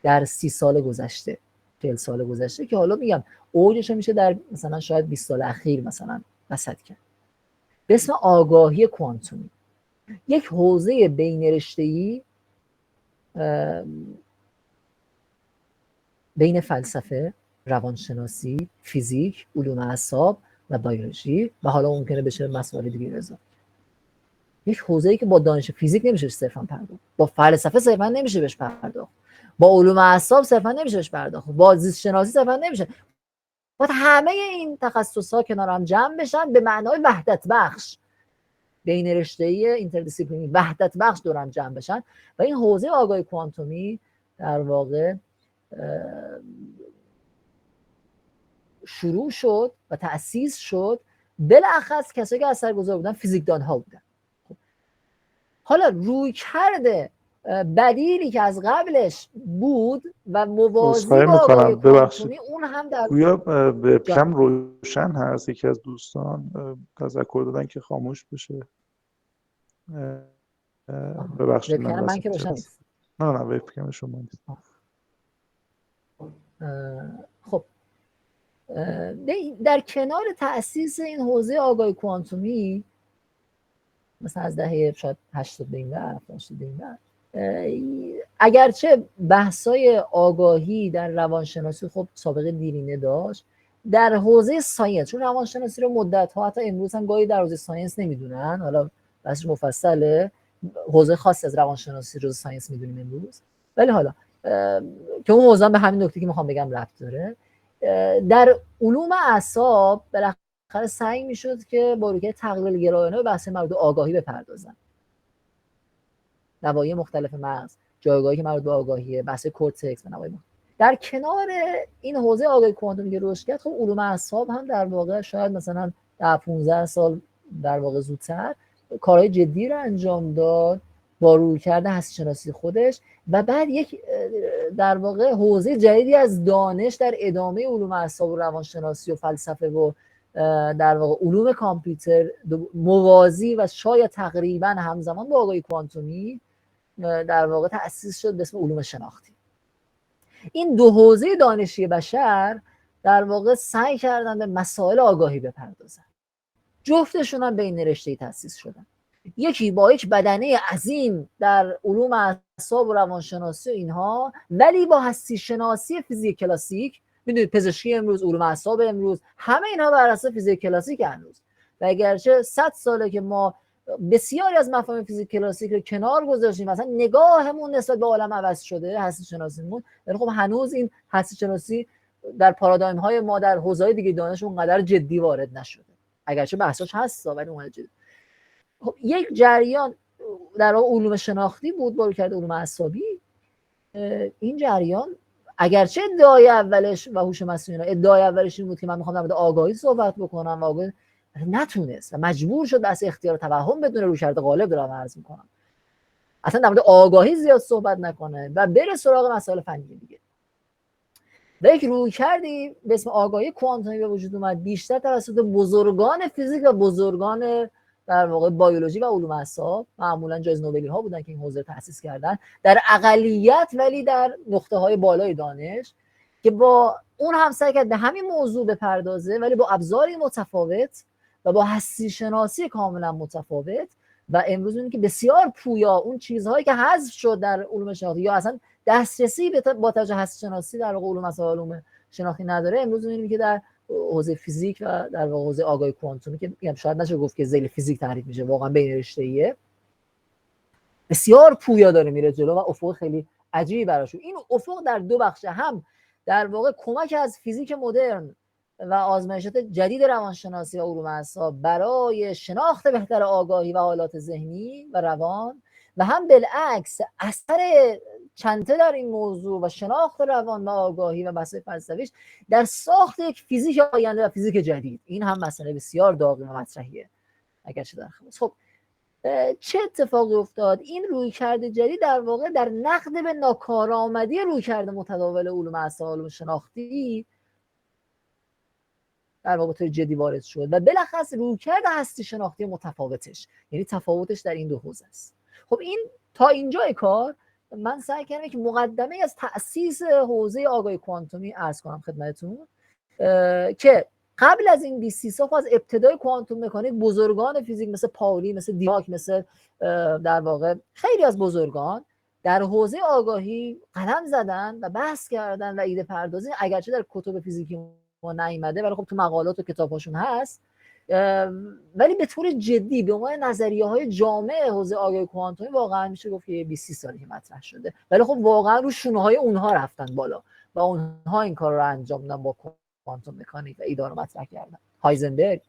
در 30 سال گذشته، 40 سال گذشته که حالا میگم اوجش میشه در مثلا شاید 20 سال اخیر مثلا وسط کرد، به اسم آگاهی کوانتومی. یک حوزه بین رشته‌ای بین فلسفه، روانشناسی، فیزیک، علوم اعصاب و بیولوژی و حالا ممکنه بشه مسائل دیگه اضافه. یک حوزه‌ای که با دانش فیزیک نمیشه صرفا پرداخت، با فلسفه صرفا نمیشه بهش پرداخت، با علوم اعصاب صرفا نمیشه بهش پرداخت، با زیست شناسی صرفا نمیشه. باید همه این تخصص‌ها کنار هم جمع بشن به معنای وحدت بخش، بین رشته‌ای اینتردیسیپلینری وحدت بخش دور هم جمع بشن و این حوزه آگاهی کوانتومی در واقع شروع شد و تأسیس شد. بالاخص کسایی که اثرگذار بودن فیزیکدان‌ها بودن. حالا روی کرده بدیلی که از قبلش بود و موازی با آگاهی کوانتومی اون هم در گویا وبکم روشن هست. یکی از دوستان تذکر دادن که خاموش بشه. ببخشید من که روشن نیست. نه وبکم شما نیست. خب در کنار تأسیس این حوزه آگاهی کوانتومی مثلا از دهه شاید 80 به این ور، اگرچه بحث‌های آگاهی در روانشناسی خب سابقه دیرینه داشت، در حوزه ساینس، چون روانشناسی رو مدت‌ها حتی امروز هم گاهی در حوزه ساینس نمیدونن، حالا بحثش مفصله، حوزه خاصی از روانشناسی رو ساینس میدونیم امروز، ولی حالا که اون موضوع به همین نکته که میخوام بگم ربط داره. در علوم اعصاب بالاخره سعی میشد که با رویکرد تقلیل گرایانه به بحث مربوط به آگاهی بپردازن. نواحی مختلف مغز، جایگاهی که مربوط به آگاهیه، بحث کورتکس و نواحی مختلف. در کنار این حوزه آگاهی کوانتومی که رشد کرد، خب علوم اعصاب هم در واقع شاید مثلا 10-15 سال در واقع زودتر کارهای جدی رو انجام داد با رویکرد هستی شناسی خودش و بعد یک در واقع حوزه جدیدی از دانش در ادامه علوم اعصاب و روانشناسی و فلسفه و در واقع علوم کامپیوتر موازی و شاید تقریبا همزمان با آگاهی کوانتومی در واقع تأسیس شد به اسم علوم شناختی. این دو حوزه دانشی بشر در واقع سعی کردن به مسائل آگاهی بپردازن. جفتشون هم بین رشته‌ای تأسیس شدن. یکی با یک بدنه عظیم در علوم اعصاب و روانشناسی و اینها، ولی با هستی شناسی فیزیک کلاسیک. میدونید پزشکی امروز، علوم اعصاب امروز، همه اینها بر اساس فیزیک کلاسیک هنوز. و اگرچه 100 ساله که ما بسیاری از مفاهیم فیزیک کلاسیک رو کنار گذاشتیم، مثلا نگاهمون نسبت به عالم عوض شده، هستی شناسیمون، ولی خب هنوز این هستی شناسی در پارادایم های ما در حوزه‌های دیگه دانش اونقدر جدی وارد نشده. اگرچه بحثش هست ولی اونقدر جدی. خب یک جریان در علوم شناختی بود با رویکرد علوم اعصابی. این جریان اگرچه ادعای اولش و هوش مصنوعی ادعای اولش این بود که من میخوام در مورد آگاهی صحبت بکنم و آگاهی نتونست و مجبور شد بحث اختیار توهم بدون رویکرد غالب دارم عرض میکنم، اصلا در مورد آگاهی زیاد صحبت نکنه و بره سراغ مسائل فنی دیگه. و یک رویکردی به اسم آگاهی کوانتومی به وجود اومد، بیشتر توسط بزرگان فیزیک و بزرگان در واقع بیولوژی و علوم اعصاب، معمولا جایزه نوبلی ها بودن که این حوزه تأسیس کردن، در اقلیت ولی در نقطه های بالای دانش، که با اون هم سعی کرد به همین موضوع بپردازه ولی با ابزاری متفاوت و با هستی شناسی کاملا متفاوت. و امروز می‌بینیم که بسیار پویا اون چیزهایی که حذف شد در علوم شناختی یا اصلا دسترسی با توجه هستی شناسی در علوم اصلا علوم شناختی نداره، امروز می‌بینیم که در حوزه فیزیک و در واقع حوزه آگاهی کوانتومی که میگم شاید نشه گفت که ذیل فیزیک تعریف میشه، واقعا بین رشته‌ایه، بسیار پویا داره میره جلو و افق خیلی عجیبی براش. این افق در دو بخشه، هم در واقع کمک از فیزیک مدرن و آزمایشات جدید روانشناسی و علوم اعصاب برای شناخت بهتر آگاهی و حالات ذهنی و روان، و هم بالعکس اثر چنته در این موضوع و شناخت روان و آگاهی و بحث فلسفیش در ساخت یک فیزیک آینده و فیزیک جدید. این هم مسئله بسیار داغی و مطرحیه اگرچه در خلاص. خب چه اتفاقی افتاد؟ این رویکرد جدید در واقع در نقد به ناکارآمدی رویکرد متداول علوم اعصاب و علوم شناختی در واقع طور جدی وارد شد و بالاخص رویکرد هستی شناختی متفاوتش، یعنی تفاوتش در این دو حوزه است. خب این تا اینجای کار من سعی کردم که مقدمه از تأسیس حوزه آگاهی کوانتومی عرض کنم خدمتتون، که قبل از این 20 سال از ابتدای کوانتوم مکانیک بزرگان فیزیک مثل پاولی، مثل دیراک، مثل در واقع خیلی از بزرگان در حوزه آگاهی قدم زدن و بحث کردن و ایده پردازی، اگرچه در کتب فیزیکی ما نیامده ولی خب تو مقالات و کتاب‌هاشون هست، ولی به طور جدی به عنوان نظریه‌های جامع حوزه آگاهی کوانتومی واقعا میشه گفت که 20 سالی که مطرح شده، ولی خب واقعا رو شونه‌های اونها رفتن بالا و اونها این کار رو انجام دادن با کوانتوم مکانیک و ایده رو مطرح کردن. هایزنبرگ،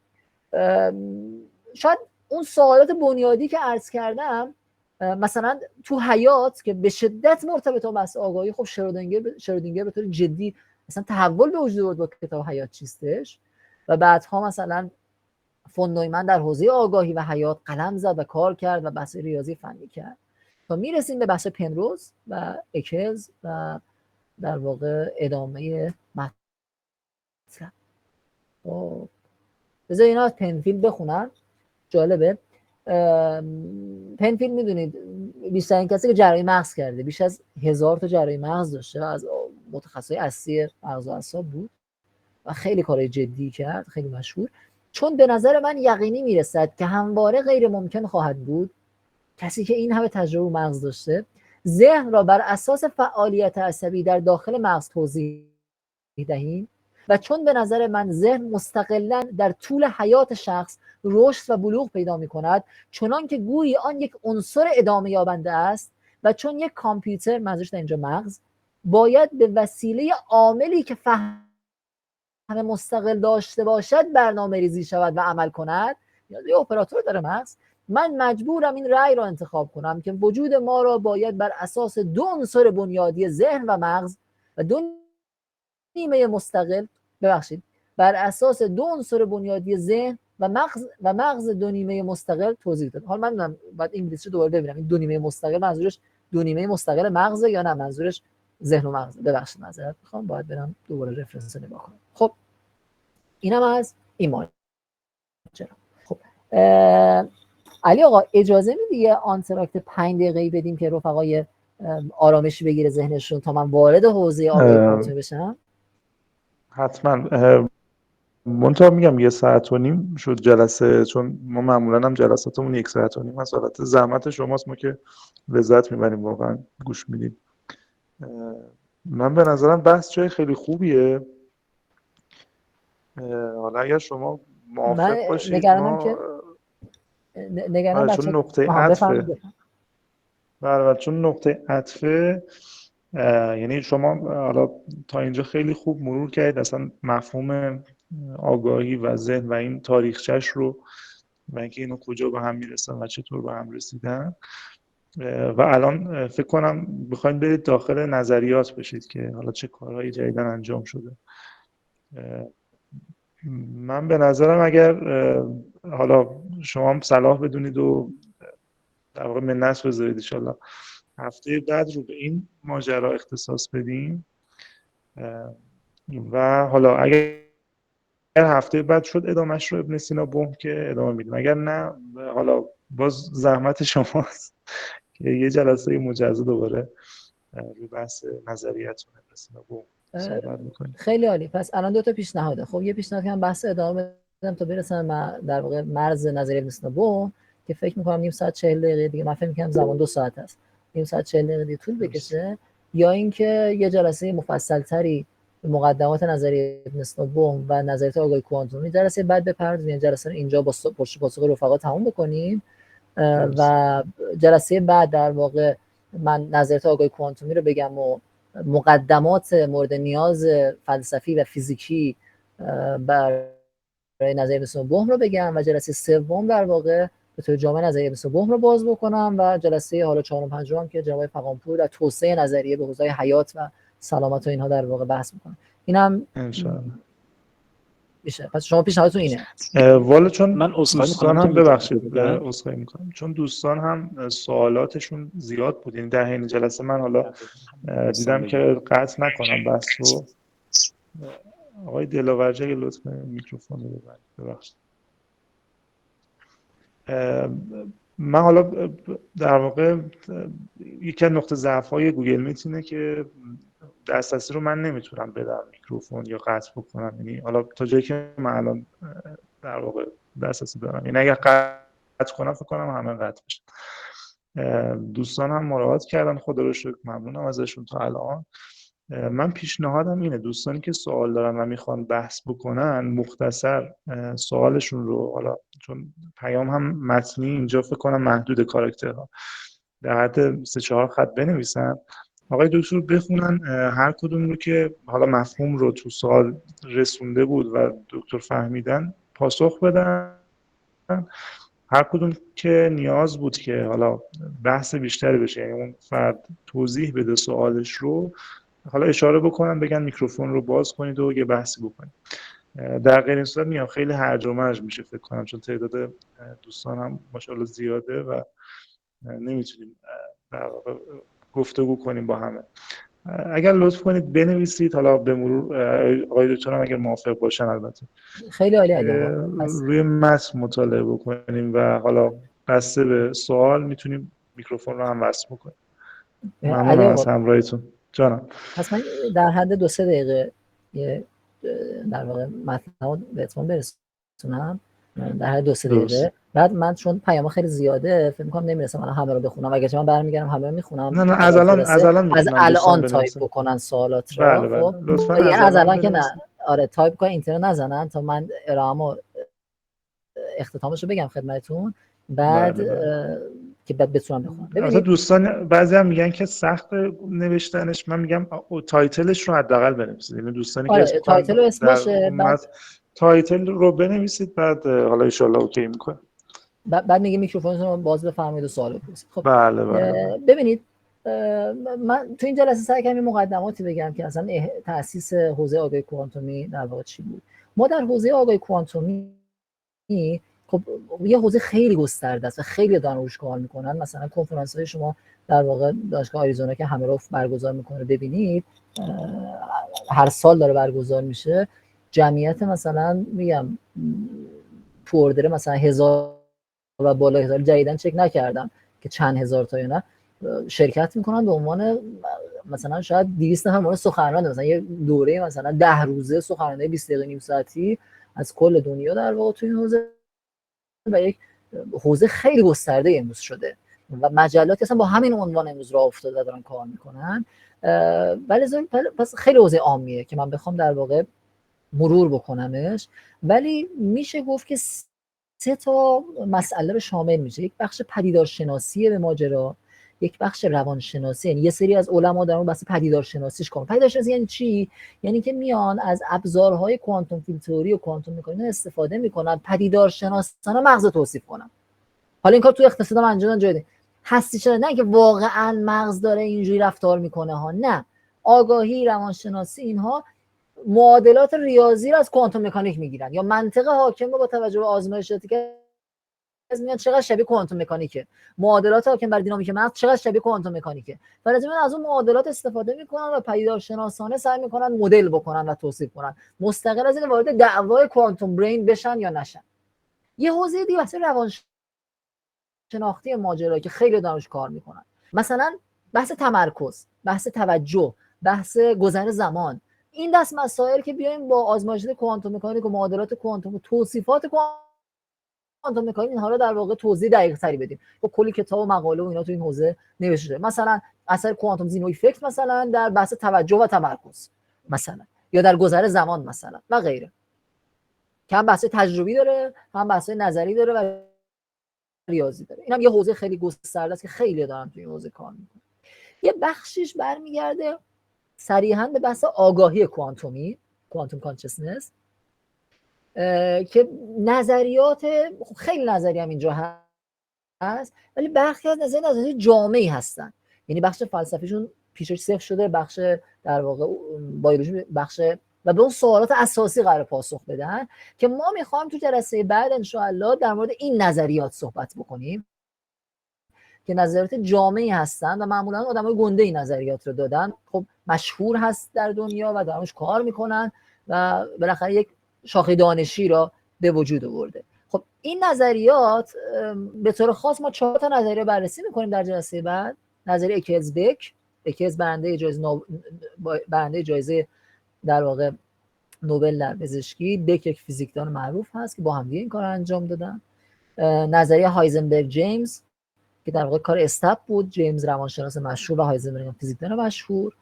شاید اون سوالات بنیادی که عرض کردم مثلا تو حیات که به شدت مرتبط با بحث آگاهی، خب شرودینگر به طور جدی مثلا تحول به وجود آورد با کتاب حیات چیستش، و بعدها مثلا فون نویمن در حوزه آگاهی و حیات قلم زد و کار کرد و بحث ریاضی فنی کرد تا میرسیم به بحث پنروز و اکلز و در واقع ادامه مطلب. بذار اینا پنفیلد بخونن، جالبه. پنفیلد میدونید بیشترین کسی که جراحی مغز کرده، بیش از 1000 تا جراحی مغز داشته و از متخصصای اصلی مغز و اعصاب بود و خیلی کارهای جدی کرد، خیلی مشهور. چون به نظر من یقینی میرسد که همواره غیر ممکن خواهد بود کسی که این همه تجربه مغز داشته ذهن را بر اساس فعالیت عصبی در داخل مغز توضیح دهیم، و چون به نظر من ذهن مستقلاً در طول حیات شخص رشد و بلوغ پیدا می کند، چنان که گویی آن یک عنصر ادامه یابنده است، و چون یک کامپیوتر، منظورش در اینجا مغز، باید به وسیله عاملی که فهم مستقل داشته باشد برنامه ریزی شود و عمل کند، یه اپراتور داره مغز، من مجبورم این رأی را انتخاب کنم که وجود ما را باید بر اساس دو عنصر بنیادی ذهن و مغز و دو نیمه مستقل، بر اساس دو عنصر بنیادی ذهن و مغز دو نیمه مستقل توضیح داد. حالا من بعد انگلیسی دوباره ببینم این دو نیمه مستقل منظورش دو نیمه مستقل مغزه یا نه منظورش ذهن و مغز. ببخشید معذرت میخوام، باید برم دوباره رفرنس رو نگاه کنم. خب اینم از این ماجرا. خب علی آقا اجازه میدی یه آنتراکت 5 دقیقه‌ای بدیم که رفقای آرامش بگیره ذهنشون تا من وارد حوزه آگاهی کوانتومی بشم؟ حتما. منتها میگم 1.5 ساعت شد جلسه، چون ما معمولا هم جلساتمون 1.5 ساعت هست. البته زحمت شماست، ما که لذت میبریم واقعا گوش میدیم. من به نظرم بحث جای خیلی خوبیه. حالا اگر شما موافق باشید نگرانم که نگرانم چون بچه نقطه عطفه. بله چون نقطه عطفه، یعنی شما حالا تا اینجا خیلی خوب مرور کردید اصلا مفهوم آگاهی و ذهن و این تاریخچه‌اش رو و اینکه اینو کجا به هم میرسن و چطور به هم رسیدن، و الان فکر کنم بخواید برید داخل نظریات بشید که حالا چه کارهایی جدیدن انجام شده. من به نظرم اگر حالا شما هم صلاح بدونید و در واقع منت بذارید ان شاءالله هفته بعد رو به این ماجرا اختصاص بدیم، و حالا اگر هفته بعد شد ادامهش رو ابن سینا بوم که ادامه میدیم، اگر نه حالا باز زحمت شماست که یه جلسه مجزا دوباره روی بحث نظریتون ابن سینا بوم صحبت میکنیم. خیلی عالی. پس الان 2 تا پیشنهاده. خب یه پیشنهاد که من بحث ادامه بدم تا برسم در واقع مرز نظریه ابن سینا بوم که فکر میکنم نیم ساعت 40 دقیقه دیگه، من فکر میکنم زمان 2 ساعت است، نیم ساعت 40 دقیقه دیگه طول بکشه، یا اینکه یه جلسه مفصل تری مقدمات نظریه ابن سینا بوم و نظریات آگاهی کوانتومی جلسه بعد بپردازیم، جلسه رو اینجا با پاسخ رفقا تموم بکنیم و جلسه بعد در واقع من نظریات آگاهی کوانتومی رو بگم و مقدمات مورد نیاز فلسفی و فیزیکی برای نظریه ابن سینا بوم رو بگم و جلسه سوم در واقع به طور جامع نظریه ابن سینا بوم رو باز بکنم و جلسه حالا 4 و 5 هم که جناب فغانپور در توسعه نظریه به حوزه حیات و سلامت و اینها در واقع بحث میکنم. اینم ان شاء الله میشه. پس شما پیشنهادتون اینه. والا چون من عذرخواهی دوستان می‌کنم هم که ببخشید می‌تونم عذرخواهی میکنم، چون دوستان هم سوالاتشون زیاد بود، یعنی در حین جلسه من حالا دیدم که قطع نکنم بحث رو. آقای دلاورجی اگه لطف کنید میکروفون رو ببرید. ببخشید. من حالا در واقع یکی از نقطه ضعف‌های گوگل میت اینه که دسترسی رو من نمیتونم بدم میکروفون یا قطع بکنم، یعنی حالا تا جایی که من الان در واقع دسترسی دارم، یعنی اگر قطع کنم فکر کنم همه قطع بشه. دوستان هم مراعات کردن، خدا رو شکر، ممنونم ازشون تا الان. من پیشنهادم اینه دوستانی که سوال دارن و میخوان بحث بکنن مختصر سوالشون رو، حالا چون پیام هم متنی اینجا فکر کنم محدود کاراکترها، در حد 3-4 خط بنویسن، آقای دکتر بخونن، هر کدوم رو که حالا مفهوم رو تو سوال رسونده بود و دکتر فهمیدن پاسخ بدن، هر کدوم که نیاز بود که حالا بحث بیشتری بشه، یعنی اون فرد توضیح بده سوالش رو، حالا اشاره بکنن بگن میکروفون رو باز کنید و یه بحثی بکنید. در غیر این صورت میگم خیلی هرج و مرج میشه فکر کنم، چون تعداد دوستان هم ماشاءالله زیاده و نمیتونیم در واقع گفتگو کنیم با همه. اگر لطف کنید بنویسید، حالا به مرور آقای دکتر هم اگر موافق باشن البته خیلی عالی علی روی متن مطالعه بکنیم و حالا بسته به سوال میتونیم میکروفون رو هم وصل بکنیم. ممنونم از همراهیتون. جانم. پس من در حد 2-3 دقیقه در واقع متن رو بهتون برسونم، در حد 2-3 دقیقه. بعد من چون پیام خیلی زیاده فکر می‌کنم نمیرسم الان همه رو بخونم، اگه من برمیگردم همه رو میخونم. نه از الان تایپ بکنن سوالات رو. بله خب لطفاً از الان که نه، آره تایپ کنن، اینترنت نزنن تا من ارائه‌مو اختتامش رو بگم خدمتتون، بعد که بعد بتونم بخونم. ببینید دوستان بعضی هم میگن که سخت نوشتنش، من میگم تایتلش رو حداقل بنویسید، یعنی دوستانی که اسم تایتل اسم باشه، بعد تایتل رو بنویسید، بعد حالا ان شاء الله اوکی میکنه. بعد میگه میکروفونتون رو باز بفرمایید و سوال بپرسید. خب بله. ببینید من تو این جلسه سعی کردم مقدماتی بگم که اصلا تأسیس حوزه آگاهی کوانتومی در واقع چی بود. ما در حوزه آگاهی کوانتومی خب یه حوزه خیلی گسترده است و خیلی دارن روش کار میکنن. مثلا کنفرانس‌های شما در واقع دانشگاه آریزونا که همه رو برگزار میکنه ببینید، هر سال داره برگزار میشه، جمعیت مثلا میگم تو اوردر مثلا 1000 و بالا 1000 جدیدن چک نکردم که چند هزار تا یا نه شرکت میکنن به عنوان مثلا شاید 200 نفر سخنران، مثلا یه دوره مثلا 10 روزه سخنرانی 20 دقیقه نیم ساعتی از کل دنیا در واقع تو این حوزه و یک حوزه خیلی گسترده امروز شده و مجلاتی اصلا با همین عنوان امروز راه افتاده دارن کار میکنن. ولی پس خیلی حوزه عامیه که من بخوام در واقع مرور بکنمش، ولی میشه گفت که 3 تا مسئله رو شامل میشه. یک بخش پدیدارشناسی به ماجرا، یک بخش روانشناسی، یعنی یه سری از علما در اون بحث پدیدارشناسیش کار. پدیدارشناسی یعنی چی؟ یعنی که میان از ابزارهای کوانتوم فیلد تئوری و کوانتوم مکانیک استفاده میکنن پدیدارشناسانه مغز توصیف کنن. حالا این کار تو اقتصاد هم انجام داده، هستی شده، نه که واقعا مغز داره اینجوری رفتار میکنه ها، نه، آگاهی، روانشناسی، اینها معادلات ریاضی رو از کوانتوم مکانیک میگیرن یا منطق حاکم رو با توجه به آزمایشاتی که میاد چقدر شبیه کوانتوم مکانیکه، معادلات حاکم بر دینامیک مغز چقدر شبیه کوانتوم مکانیکه. فرض از اون معادلات استفاده میکنن و پدیدارشناسانه سعی میکنن مدل بکنن و توصیف کنن، مستقل از این وارد دعوای کوانتوم برین بشن یا نشن. یه حوزه دیگه واسه روانشناختی ماجرا که خیلی دارنش کار میکنن، مثلا بحث تمرکز، بحث توجه، بحث گذر زمان. این دست مسائل که بیایم با آزمایشات کوانتوم مکانیک و معادلات کوانتوم و توصیفات کوانتوم مکانیک اینها رو در واقع توضیح دقیق‌تری بدیم. خب کلی کتاب و مقاله و اینا تو این حوزه نوشته شده، مثلا اثر کوانتوم زینو افکت مثلا در بحث توجه و تمرکز مثلا، یا در گذر زمان مثلا و غیره، که هم بحث تجربی داره، هم بحث نظری داره و ریاضی داره. اینم یه حوزه خیلی گسترده است که خیلی دارن تو این حوزه کار میکنن. یه بخشیش برمیگرده صریحاً به بحث آگاهی کوانتومی، کوانتوم کانشسنس، که نظریات خیلی نظری هم اینجا هست، ولی برخی از نظریات جامعی هستن، یعنی بخش فلسفیشون پیشش صفر شده، بخش در واقع بیولوژی بخش، و به اون سوالات اساسی قرار پاسخ بدن که ما میخوایم تو جلسه بعد ان شاء الله در مورد این نظریات صحبت بکنیم که نظریات جامعی هستن و معمولا آدمای گنده این نظریات رو دادن. خب مشهور هست در دنیا و درش کار میکنن و بالاخره یک شاخه دانشی را به وجود آورده. خب این نظریات به طور خاص ما 4 تا نظریه بررسی میکنیم در جلسه بعد. نظریه اکلز-بک، اکلز برنده جایزه در واقع نوبل در پزشکی، بک یک فیزیکدان معروف هست که با هم دیگه این کار رو انجام دادن. نظریه هایزنبرگ جیمز که در واقع کار استپ بود، جیمز روانشناس مشهور و هایزنبرگ فیزیکدان مشهور.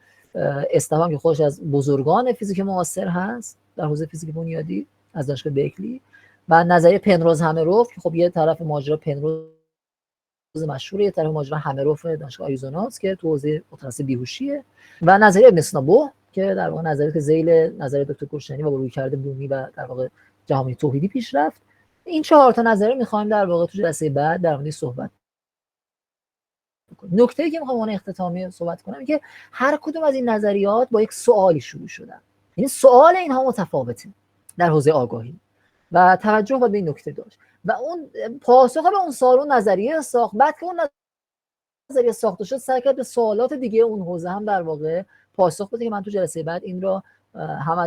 استپ هم که خودش از بزرگان فیزیک معاصر هست در حوزه فیزیک بنیادی از دانشگاه برکلی. و نظریه پنروز همروف که خب یه طرف ماجرا پنروز مشهوره، یه طرف ماجرا همروف دانشگاه آریزوناست که تو حوزه متخصص بیهوشیه. و نظریه ابن سینابو که در واقع نظریه ذیل نظریه دکتر گلشنی و رویکرد بومی و در واقع جهانی توحیدی پیش رفت. این 4 تا نظریه می‌خوایم در واقع تو جلسه بعد در موردش صحبت بکنیم. نکته‌ای که می‌خوام اون اختتامی صحبت کنم اینه که هر کدوم از این نظریات با یک سوالی شروع شدن، یعنی سوال اینها متفاوته در حوزه آگاهی و توجه باید به این نکته داشت و اون پاسخ به اون سوال اون نظریه ساخت. بعد که اون نظریه ساخته شد سعی کرد به سوالات دیگه اون حوزه هم در واقع پاسخ بده که من تو جلسه بعد این رو هم